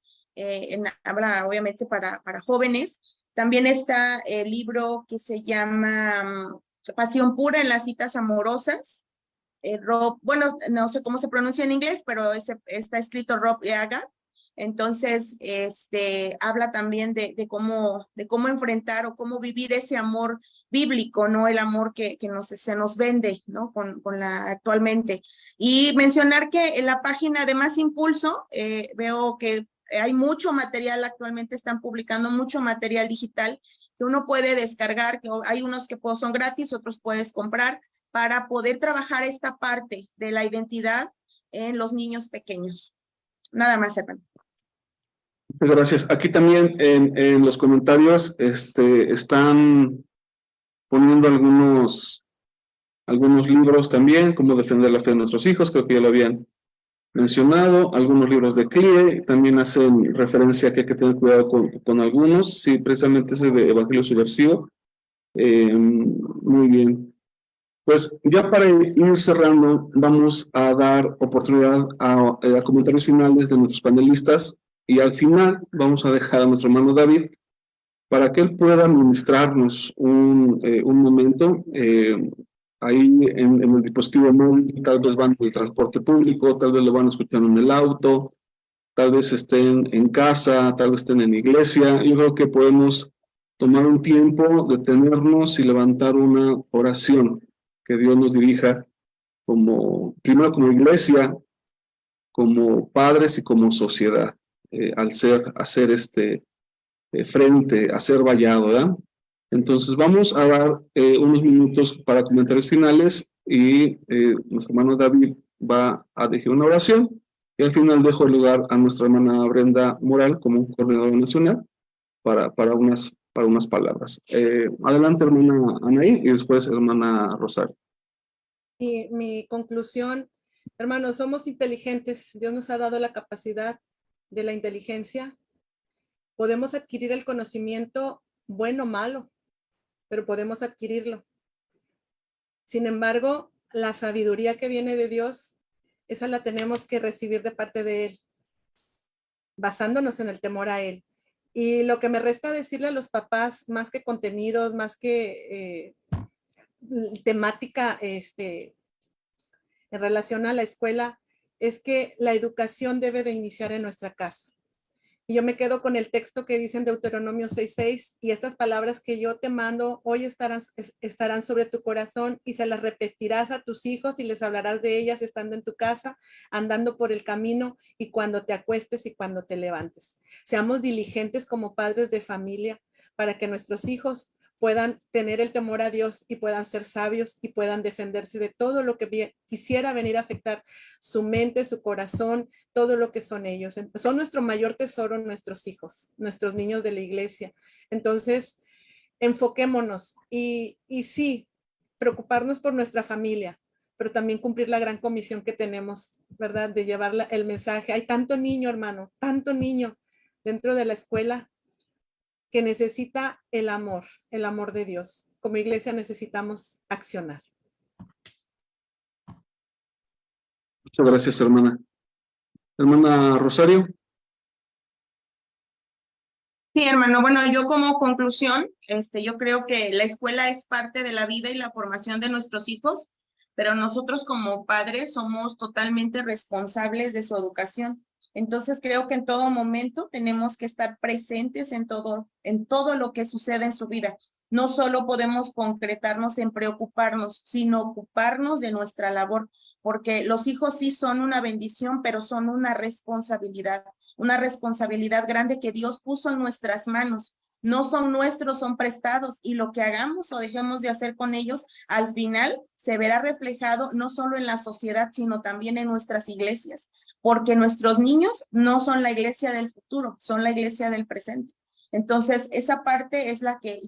Habla, obviamente, para jóvenes. También está el libro que se llama Pasión Pura en las citas amorosas. Bueno, no sé cómo se pronuncia en inglés, pero está escrito Rob Yaga. Entonces, habla también de cómo enfrentar o cómo vivir ese amor bíblico, ¿no? El amor que se nos vende, ¿no? Actualmente. Y mencionar que en la página de Más Impulso veo que hay mucho material, actualmente están publicando mucho material digital que uno puede descargar, que hay unos que son gratis, otros puedes comprar para poder trabajar esta parte de la identidad en los niños pequeños. Nada más, hermano. Muchas gracias. Aquí también en los comentarios están poniendo algunos libros también, Cómo defender la fe de nuestros hijos, creo que ya lo habían mencionado. Algunos libros de CLIE también hacen referencia a que hay que tener cuidado con algunos. Sí, precisamente ese de Evangelio Subversivo. Muy bien. Pues ya para ir cerrando, vamos a dar oportunidad a comentarios finales de nuestros panelistas y al final vamos a dejar a nuestro hermano David para que él pueda ministrarnos un momento. Ahí en el dispositivo móvil, tal vez van en el transporte público, tal vez lo van escuchando en el auto, tal vez estén en casa, tal vez estén en iglesia. Yo creo que podemos tomar un tiempo, detenernos y levantar una oración que Dios nos dirija primero como iglesia, como padres y como sociedad, hacer frente, hacer vallado, ¿verdad? Entonces vamos a dar unos minutos para comentarios finales y nuestro hermano David va a dirigir una oración y al final dejo el lugar a nuestra hermana Brenda Moral como coordinadora nacional para unas palabras. Adelante, hermana Anaí, y después hermana Rosario. Y mi conclusión, hermanos, somos inteligentes. Dios nos ha dado la capacidad de la inteligencia. Podemos adquirir el conocimiento, bueno o malo, pero podemos adquirirlo. Sin embargo, la sabiduría que viene de Dios, esa la tenemos que recibir de parte de Él, basándonos en el temor a Él. Y lo que me resta decirle a los papás, más que contenidos, más que temática en relación a la escuela, es que la educación debe de iniciar en nuestra casa. Y yo me quedo con el texto que dice en Deuteronomio 6:6, y estas palabras que yo te mando hoy estarán sobre tu corazón y se las repetirás a tus hijos y les hablarás de ellas estando en tu casa, andando por el camino y cuando te acuestes y cuando te levantes. Seamos diligentes como padres de familia para que nuestros hijos puedan tener el temor a Dios y puedan ser sabios y puedan defenderse de todo lo que quisiera venir a afectar su mente, su corazón, todo lo que son ellos. Son nuestro mayor tesoro, nuestros hijos, nuestros niños de la iglesia. Entonces, enfoquémonos y sí, preocuparnos por nuestra familia, pero también cumplir la gran comisión que tenemos, ¿verdad? De llevar el mensaje. Hay tanto niño, hermano, tanto niño dentro de la escuela que necesita el amor de Dios. Como iglesia necesitamos accionar. Muchas gracias, hermana. Hermana Rosario. Sí, hermano. Bueno, yo como conclusión, yo creo que la escuela es parte de la vida y la formación de nuestros hijos, pero nosotros como padres somos totalmente responsables de su educación. Entonces creo que en todo momento tenemos que estar presentes en todo lo que sucede en su vida. No solo podemos concretarnos en preocuparnos, sino ocuparnos de nuestra labor, porque los hijos sí son una bendición, pero son una responsabilidad grande que Dios puso en nuestras manos. No son nuestros, son prestados, y lo que hagamos o dejemos de hacer con ellos, al final se verá reflejado no solo en la sociedad, sino también en nuestras iglesias, porque nuestros niños no son la iglesia del futuro, son la iglesia del presente. Entonces, esa parte es la que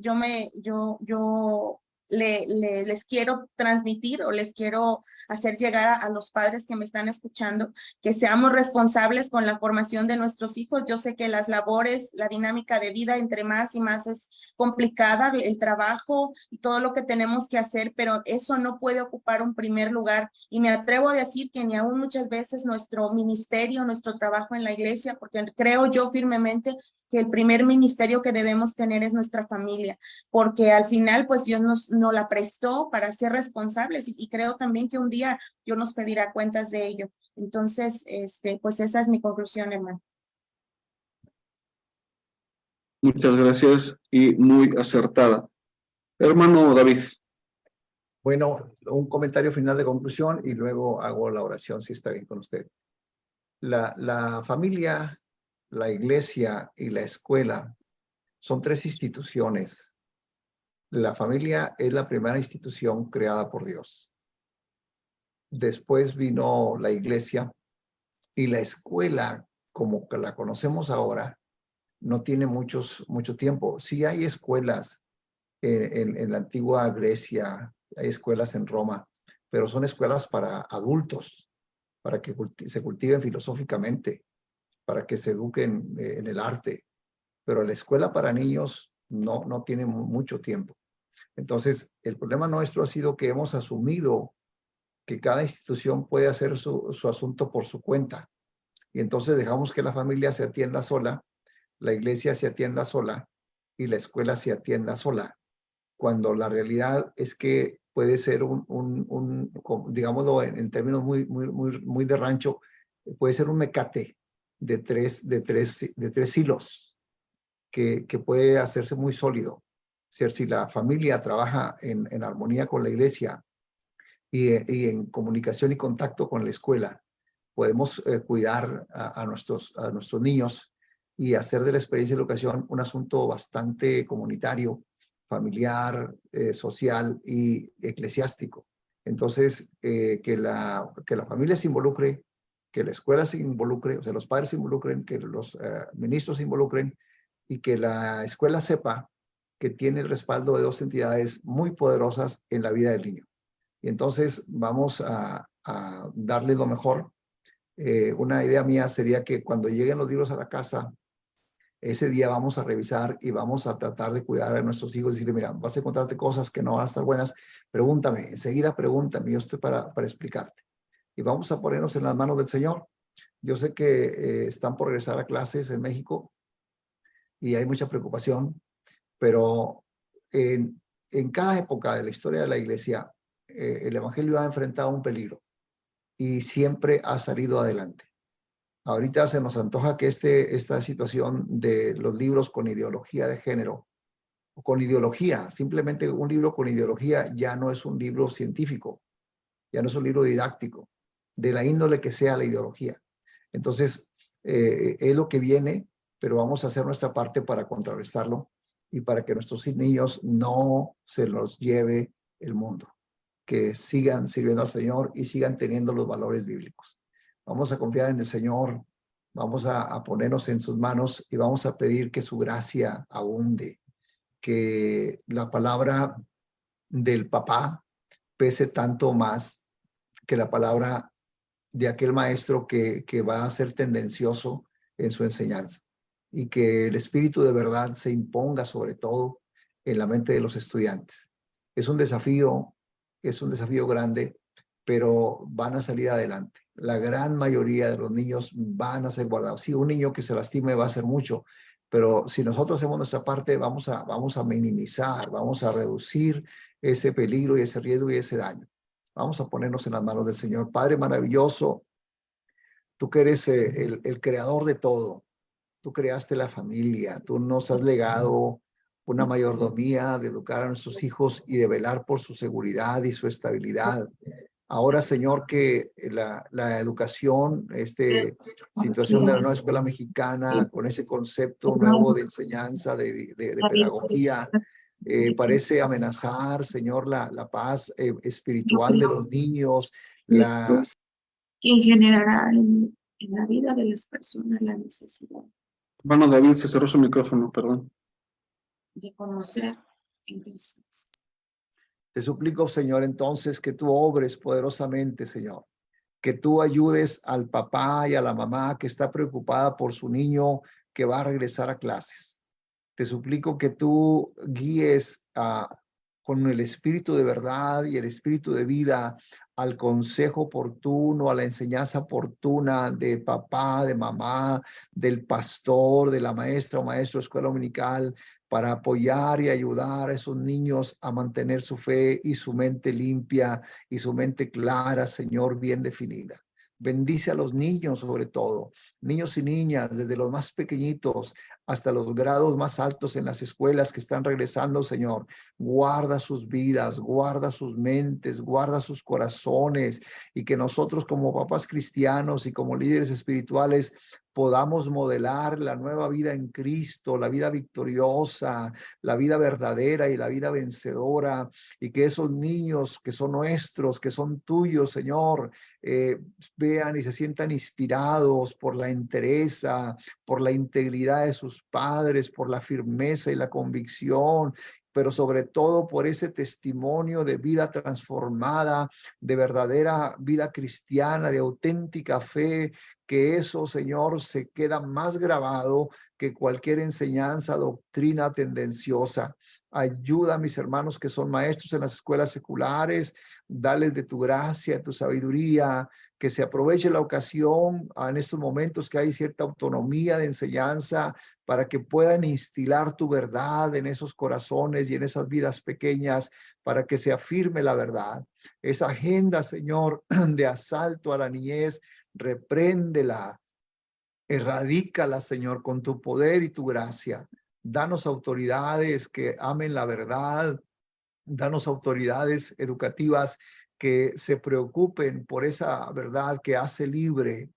les quiero transmitir o les quiero hacer llegar a los padres que me están escuchando, que seamos responsables con la formación de nuestros hijos. Yo sé que las labores, la dinámica de vida entre más y más es complicada, el trabajo y todo lo que tenemos que hacer, pero eso no puede ocupar un primer lugar, y me atrevo a decir que ni aún muchas veces nuestro ministerio, nuestro trabajo en la iglesia, porque creo yo firmemente que el primer ministerio que debemos tener es nuestra familia, porque al final pues Dios nos la prestó para ser responsables, y creo también que un día Dios nos pedirá cuentas de ello. Entonces, pues esa es mi conclusión, hermano. Muchas gracias y muy acertada. Hermano David. Bueno, un comentario final de conclusión y luego hago la oración, si está bien con usted. La familia, la iglesia y la escuela son tres instituciones. La familia es la primera institución creada por Dios. Después vino la iglesia, y la escuela, como que la conocemos ahora, no tiene mucho tiempo. Sí hay escuelas en la antigua Grecia, hay escuelas en Roma, pero son escuelas para adultos, para que se cultiven filosóficamente, para que se eduquen en el arte. Pero la escuela para niños no tiene mucho tiempo. Entonces, el problema nuestro ha sido que hemos asumido que cada institución puede hacer su asunto por su cuenta. Y entonces dejamos que la familia se atienda sola, la iglesia se atienda sola, y la escuela se atienda sola, cuando la realidad es que puede ser digámoslo en términos muy de rancho, puede ser un mecate de tres hilos que puede hacerse muy sólido. Si la familia trabaja en armonía con la iglesia y en comunicación y contacto con la escuela, podemos cuidar a nuestros niños y hacer de la experiencia de educación un asunto bastante comunitario, familiar, social y eclesiástico. Entonces, que la familia se involucre, que la escuela se involucre, o sea, los padres se involucren, que los ministros se involucren y que la escuela sepa que tiene el respaldo de dos entidades muy poderosas en la vida del niño. Y entonces vamos a darle lo mejor. Una idea mía sería que cuando lleguen los libros a la casa, ese día vamos a revisar y vamos a tratar de cuidar a nuestros hijos y decirle, mira, vas a encontrarte cosas que no van a estar buenas, pregúntame, enseguida pregúntame, yo estoy para explicarte. Y vamos a ponernos en las manos del Señor. Yo sé que están por regresar a clases en México y hay mucha preocupación, pero en cada época de la historia de la iglesia, el evangelio ha enfrentado un peligro y siempre ha salido adelante. Ahorita se nos antoja que esta situación de los libros con ideología de género, o con ideología, simplemente un libro con ideología ya no es un libro científico, ya no es un libro didáctico, de la índole que sea la ideología. Entonces, es lo que viene, pero vamos a hacer nuestra parte para contrarrestarlo y para que nuestros niños no se los lleve el mundo, que sigan sirviendo al Señor y sigan teniendo los valores bíblicos. Vamos a confiar en el Señor, vamos a ponernos en sus manos y vamos a pedir que su gracia abunde, que la palabra del papá pese tanto más que la palabra de aquel maestro que va a ser tendencioso en su enseñanza, y que el espíritu de verdad se imponga sobre todo en la mente de los estudiantes. Es un desafío grande, pero van a salir adelante. La gran mayoría de los niños van a ser guardados. Sí, un niño que se lastime va a ser mucho, pero si nosotros hacemos nuestra parte, vamos a minimizar, vamos a reducir ese peligro y ese riesgo y ese daño. Vamos a ponernos en las manos del Señor. Padre maravilloso, tú que eres el creador de todo. Tú creaste la familia, tú nos has legado una mayordomía de educar a nuestros hijos y de velar por su seguridad y su estabilidad. Ahora, Señor, que la educación, situación de la nueva escuela mexicana, con ese concepto nuevo de enseñanza, de pedagogía, parece amenazar, Señor, la paz espiritual de los niños, quien generará en la vida de las personas la necesidad. Bueno, David, se cerró su micrófono, perdón. De conocer en Jesús. Te suplico, Señor, entonces que tú obres poderosamente, Señor, que tú ayudes al papá y a la mamá que está preocupada por su niño que va a regresar a clases. Te suplico que tú guíes con el espíritu de verdad y el espíritu de vida al consejo oportuno, a la enseñanza oportuna de papá, de mamá, del pastor, de la maestra o maestro de escuela dominical, para apoyar y ayudar a esos niños a mantener su fe y su mente limpia y su mente clara, Señor, bien definida. Bendice a los niños, sobre todo, niños y niñas, desde los más pequeñitos hasta los grados más altos en las escuelas que están regresando, Señor. Guarda sus vidas, guarda sus mentes, guarda sus corazones, y que nosotros como papás cristianos y como líderes espirituales podamos modelar la nueva vida en Cristo, la vida victoriosa, la vida verdadera y la vida vencedora, y que esos niños que son nuestros, que son tuyos, Señor, vean y se sientan inspirados por la entereza, por la integridad de sus padres, por la firmeza y la convicción, pero sobre todo por ese testimonio de vida transformada, de verdadera vida cristiana, de auténtica fe, que eso, Señor, se queda más grabado que cualquier enseñanza, doctrina tendenciosa. Ayuda a mis hermanos que son maestros en las escuelas seculares, dales de tu gracia, de tu sabiduría, que se aproveche la ocasión en estos momentos que hay cierta autonomía de enseñanza para que puedan instilar tu verdad en esos corazones y en esas vidas pequeñas, para que se afirme la verdad. Esa agenda, Señor, de asalto a la niñez, repréndela, erradícala, Señor, con tu poder y tu gracia. Danos autoridades que amen la verdad. Danos autoridades educativas que se preocupen por esa verdad que hace libre,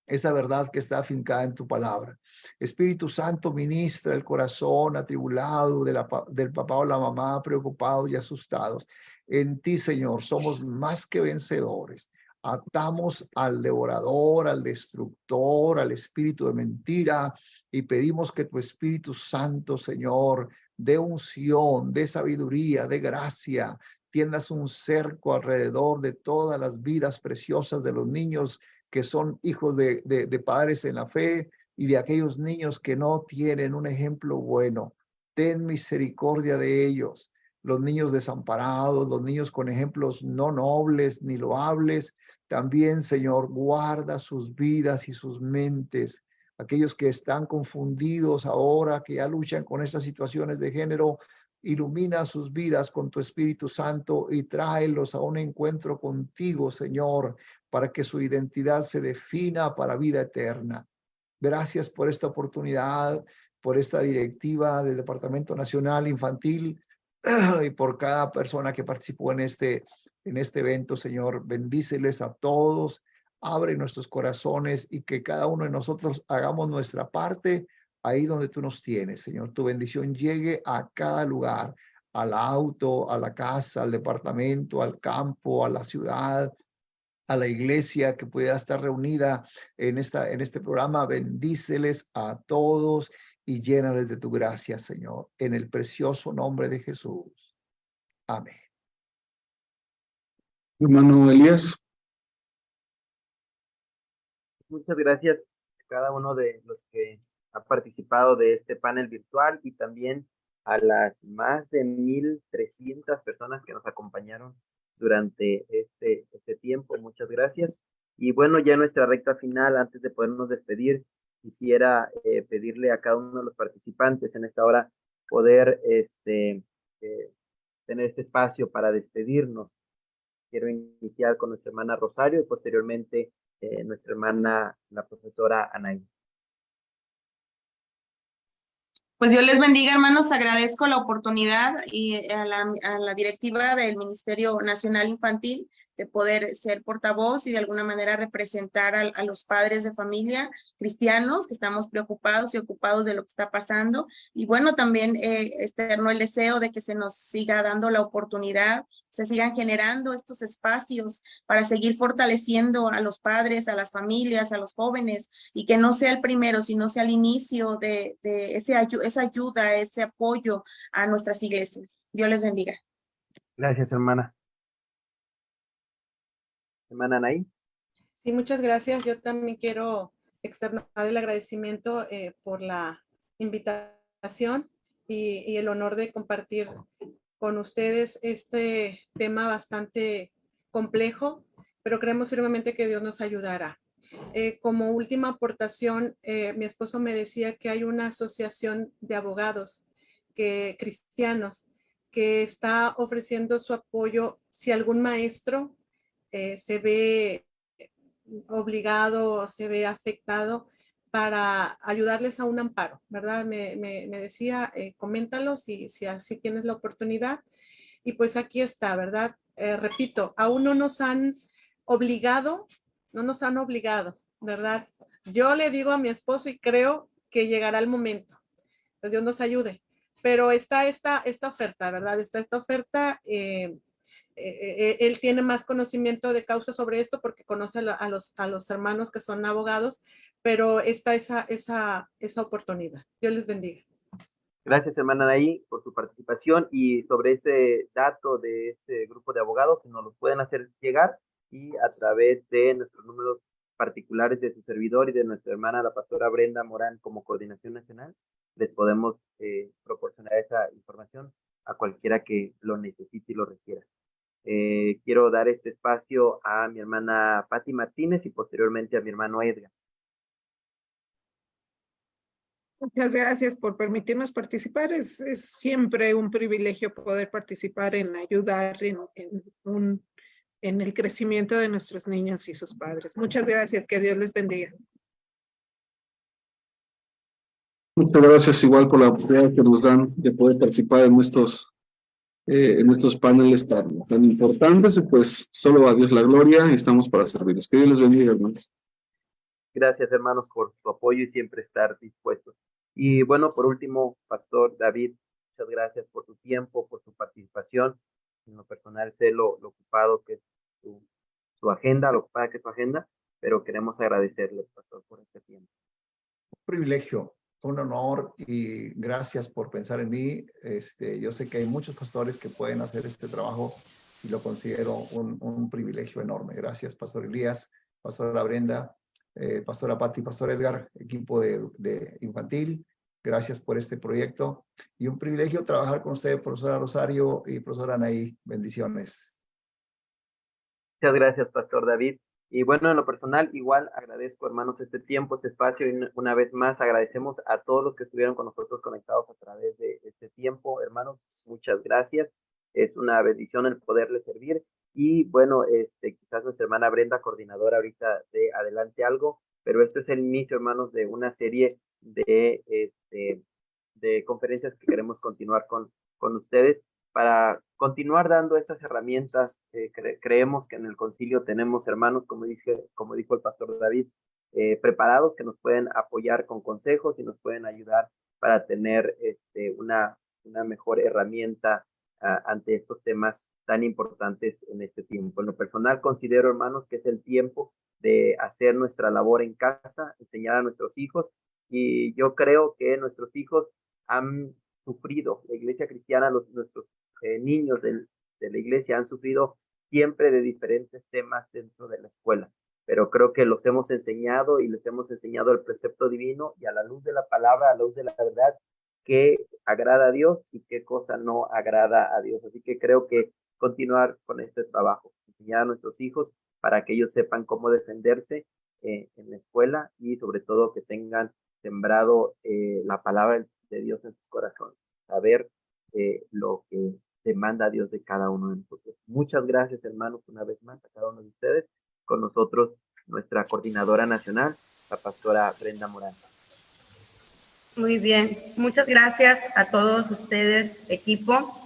esa verdad que está afincada en tu palabra. Espíritu Santo, ministra el corazón atribulado del papá o la mamá, preocupados y asustados. En ti, Señor, somos más que vencedores. Atamos al devorador, al destructor, al espíritu de mentira y pedimos que tu Espíritu Santo, Señor, de unción, de sabiduría, de gracia, tiendas un cerco alrededor de todas las vidas preciosas de los niños que son hijos de padres en la fe y de aquellos niños que no tienen un ejemplo bueno. Ten misericordia de ellos, los niños desamparados, los niños con ejemplos no nobles ni loables. También, Señor, guarda sus vidas y sus mentes. Aquellos que están confundidos ahora, que ya luchan con estas situaciones de género, ilumina sus vidas con tu Espíritu Santo y tráelos a un encuentro contigo, Señor, para que su identidad se defina para vida eterna. Gracias por esta oportunidad, por esta directiva del Departamento Nacional Infantil y por cada persona que participó en este evento, Señor. Bendíceles a todos, abre nuestros corazones y que cada uno de nosotros hagamos nuestra parte ahí donde tú nos tienes, Señor. Tu bendición llegue a cada lugar, al auto, a la casa, al departamento, al campo, a la ciudad, a la iglesia que pueda estar reunida en este programa. Bendíceles a todos y llénales de tu gracia, Señor, en el precioso nombre de Jesús. Amén. Hermano Elías. Muchas gracias a cada uno de los que ha participado de este panel virtual y también a las más de 1,300 personas que nos acompañaron durante este tiempo. Muchas gracias. Y bueno, ya en nuestra recta final, antes de podernos despedir, quisiera pedirle a cada uno de los participantes en esta hora poder tener este espacio para despedirnos. Quiero iniciar con nuestra hermana Rosario y posteriormente nuestra hermana, la profesora Anaí. Pues Dios les bendiga, hermanos. Agradezco la oportunidad y a la directiva del Ministerio Nacional Infantil de poder ser portavoz y de alguna manera representar a los padres de familia cristianos que estamos preocupados y ocupados de lo que está pasando. Y bueno, también externo el deseo de que se nos siga dando la oportunidad, se sigan generando estos espacios para seguir fortaleciendo a los padres, a las familias, a los jóvenes, y que no sea el primero, sino sea el inicio de esa ayuda, ese apoyo a nuestras iglesias. Dios les bendiga. Gracias, hermana. Hermana Anaí. Sí, muchas gracias. Yo también quiero externar el agradecimiento por la invitación y el honor de compartir con ustedes este tema bastante complejo, pero creemos firmemente que Dios nos ayudará. Como última aportación, mi esposo me decía que hay una asociación de abogados cristianos que está ofreciendo su apoyo si algún maestro se ve obligado o se ve afectado, para ayudarles a un amparo, ¿verdad? Me decía, coméntalo si así tienes la oportunidad. Y pues aquí está, ¿verdad? Repito, aún no nos han obligado, ¿verdad? Yo le digo a mi esposo y creo que llegará el momento, que Dios nos ayude. Pero está esta oferta, ¿verdad? Está esta oferta. Él tiene más conocimiento de causa sobre esto porque conoce a los hermanos que son abogados, pero está esa oportunidad. Dios les bendiga. Gracias, hermana Anaí, por su participación y sobre ese dato de este grupo de abogados, que nos los pueden hacer llegar y a través de nuestros números particulares de su servidor y de nuestra hermana, la pastora Brenda Morán, como coordinación nacional, les podemos proporcionar esa información a cualquiera que lo necesite y lo requiera. Quiero dar este espacio a mi hermana Patti Martínez y posteriormente a mi hermano Edgar. Muchas gracias por permitirnos participar. Es siempre un privilegio poder participar en ayudar en el crecimiento de nuestros niños y sus padres. Muchas gracias. Que Dios les bendiga. Muchas gracias igual por la oportunidad que nos dan de poder participar en estos paneles tan importantes. Y pues solo a Dios la gloria y estamos para servirles. Que Dios les bendiga, hermanos. Gracias, hermanos, por su apoyo y siempre estar dispuestos. Y bueno, por último, Pastor David, muchas gracias por su tiempo, por su participación. En lo personal sé lo ocupado que es su agenda, lo ocupada que es su agenda, pero queremos agradecerle, Pastor, por este tiempo. Un privilegio, un honor y gracias por pensar en mí. Yo sé que hay muchos pastores que pueden hacer este trabajo y lo considero un privilegio enorme. Gracias, Pastor Elías, Pastora Brenda, Pastora Patti, Pastor Edgar, equipo de infantil. Gracias por este proyecto y un privilegio trabajar con usted, profesora Rosario y profesora Anaí. Bendiciones. Muchas gracias, Pastor David. Y bueno, en lo personal, igual agradezco, hermanos, este tiempo, este espacio, y una vez más agradecemos a todos los que estuvieron con nosotros conectados a través de este tiempo. Hermanos, muchas gracias. Es una bendición el poderles servir. Y bueno, quizás nuestra hermana Brenda, coordinadora ahorita de Adelante Algo, pero esto es el inicio, hermanos, de una serie de conferencias que queremos continuar con ustedes para continuar dando estas herramientas. Creemos que en el concilio tenemos hermanos, como dijo el pastor David, preparados, que nos pueden apoyar con consejos y nos pueden ayudar para tener una mejor herramienta ante estos temas tan importantes en este tiempo. En lo personal considero, hermanos, que es el tiempo de hacer nuestra labor en casa, enseñar a nuestros hijos, y yo creo que nuestros hijos han sufrido, la iglesia cristiana, nuestros niños de la iglesia han sufrido siempre de diferentes temas dentro de la escuela, pero creo que los hemos enseñado y les hemos enseñado el precepto divino y a la luz de la palabra, a la luz de la verdad, qué agrada a Dios y qué cosa no agrada a Dios. Así que creo que continuar con este trabajo, enseñar a nuestros hijos para que ellos sepan cómo defenderse en la escuela y sobre todo que tengan sembrado la palabra de Dios en sus corazones, saber lo que demanda Dios de cada uno de nosotros. Muchas gracias, hermanos, una vez más a cada uno de ustedes. Con nosotros, nuestra coordinadora nacional, la pastora Brenda Morán. Muy bien, muchas gracias a todos ustedes, equipo,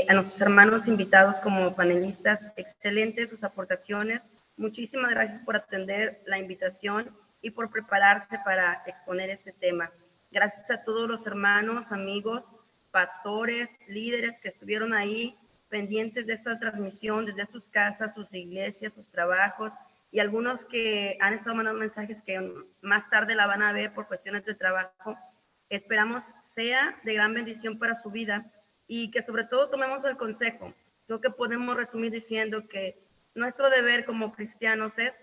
a nuestros hermanos invitados como panelistas. Excelentes sus aportaciones. Muchísimas gracias por atender la invitación y por prepararse para exponer este tema. Gracias a todos los hermanos, amigos, pastores, líderes que estuvieron ahí pendientes de esta transmisión desde sus casas, sus iglesias, sus trabajos, y algunos que han estado mandando mensajes que más tarde la van a ver por cuestiones de trabajo. Esperamos sea de gran bendición para su vida y que sobre todo tomemos el consejo. Creo que podemos resumir diciendo que nuestro deber como cristianos es,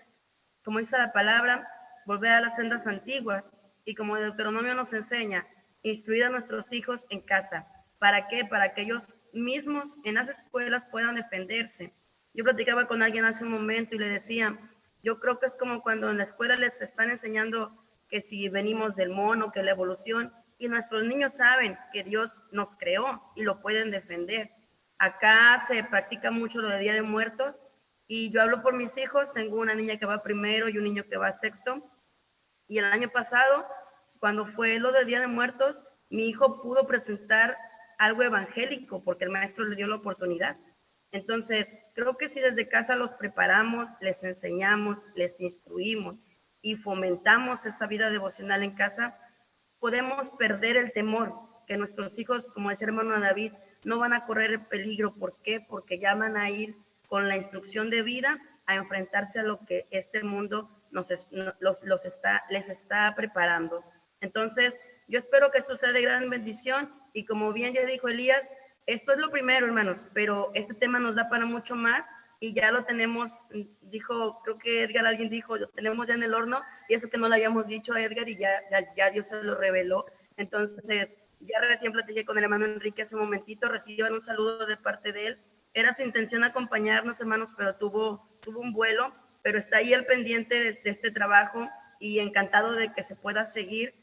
como dice la palabra, volver a las sendas antiguas, y como Deuteronomio nos enseña, instruir a nuestros hijos en casa. ¿Para qué? Para que ellos mismos en las escuelas puedan defenderse. Yo platicaba con alguien hace un momento y le decía, yo creo que es como cuando en la escuela les están enseñando que si venimos del mono, que la evolución, y nuestros niños saben que Dios nos creó y lo pueden defender. Acá se practica mucho lo de Día de Muertos, y yo hablo por mis hijos. Tengo una niña que va primero y un niño que va sexto, y el año pasado, cuando fue lo de Día de Muertos, mi hijo pudo presentar algo evangélico porque el maestro le dio la oportunidad. Entonces, creo que si desde casa los preparamos, les enseñamos, les instruimos y fomentamos esa vida devocional en casa, podemos perder el temor, que nuestros hijos, como decía hermano David, no van a correr el peligro. ¿Por qué? Porque ya van a ir con la instrucción de vida a enfrentarse a lo que este mundo les está preparando. Entonces, yo espero que esto sea de gran bendición, y como bien ya dijo Elías, esto es lo primero, hermanos, pero este tema nos da para mucho más, y ya lo tenemos, dijo, creo que Edgar, alguien dijo, lo tenemos ya en el horno, y eso que no le habíamos dicho a Edgar, y ya Dios se lo reveló. Entonces, ya recién platiqué con el hermano Enrique hace un momentito, reciban un saludo de parte de él. Era su intención acompañarnos, hermanos, pero tuvo un vuelo, pero está ahí al pendiente de este trabajo, y encantado de que se pueda seguir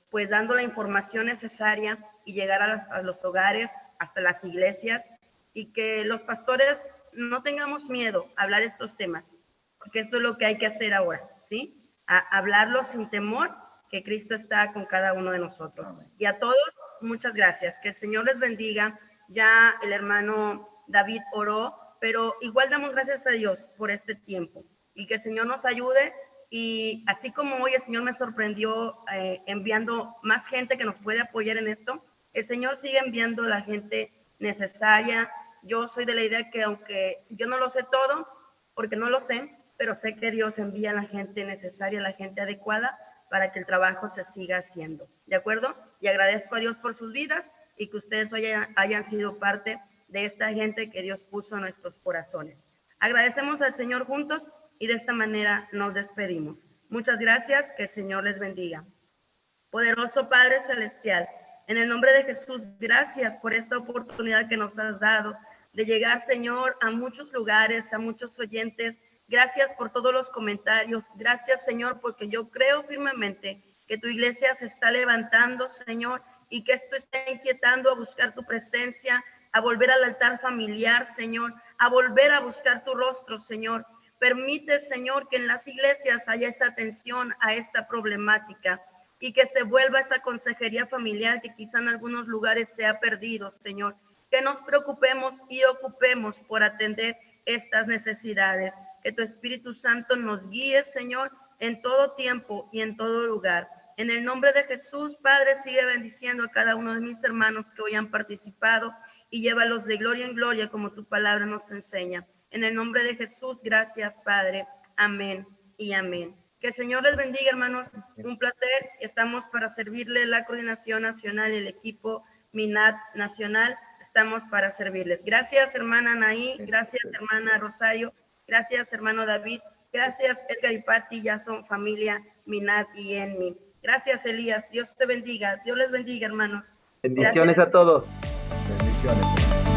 pues dando la información necesaria y llegar a los hogares, hasta las iglesias, y que los pastores no tengamos miedo a hablar estos temas, porque esto es lo que hay que hacer ahora, ¿sí? A hablarlo sin temor, que Cristo está con cada uno de nosotros. Y a todos, muchas gracias. Que el Señor les bendiga. Ya el hermano David oró, pero igual damos gracias a Dios por este tiempo y que el Señor nos ayude. Y así como hoy el Señor me sorprendió enviando más gente que nos puede apoyar en esto, el Señor sigue enviando la gente necesaria. Yo soy de la idea que aunque si yo no lo sé todo, porque no lo sé, pero sé que Dios envía a la gente necesaria, a la gente adecuada para que el trabajo se siga haciendo. ¿De acuerdo? Y agradezco a Dios por sus vidas y que ustedes hayan sido parte de esta gente que Dios puso en nuestros corazones. Agradecemos al Señor juntos y de esta manera nos despedimos. Muchas gracias, que el Señor les bendiga. Poderoso Padre Celestial, en el nombre de Jesús, gracias por esta oportunidad que nos has dado de llegar, Señor, a muchos lugares, a muchos oyentes. Gracias por todos los comentarios. Gracias, Señor, porque yo creo firmemente que tu iglesia se está levantando, Señor, y que esto está inquietando a buscar tu presencia, a volver al altar familiar, Señor, a volver a buscar tu rostro, Señor. Permite, Señor, que en las iglesias haya esa atención a esta problemática y que se vuelva esa consejería familiar que quizá en algunos lugares se ha perdido, Señor. Que nos preocupemos y ocupemos por atender estas necesidades. Que tu Espíritu Santo nos guíe, Señor, en todo tiempo y en todo lugar. En el nombre de Jesús, Padre, sigue bendiciendo a cada uno de mis hermanos que hoy han participado y llévalos de gloria en gloria como tu palabra nos enseña. En el nombre de Jesús, gracias, Padre. Amén y amén. Que el Señor les bendiga, hermanos. Un placer. Estamos para servirle la coordinación nacional y el equipo MINAT nacional. Estamos para servirles. Gracias, hermana Anaí. Gracias, hermana Rosario. Gracias, hermano David. Gracias, Edgar y Pati. Ya son familia MINAT y ENMI. Gracias, Elías. Dios te bendiga. Dios les bendiga, hermanos. Bendiciones Gracias a todos. Bendiciones.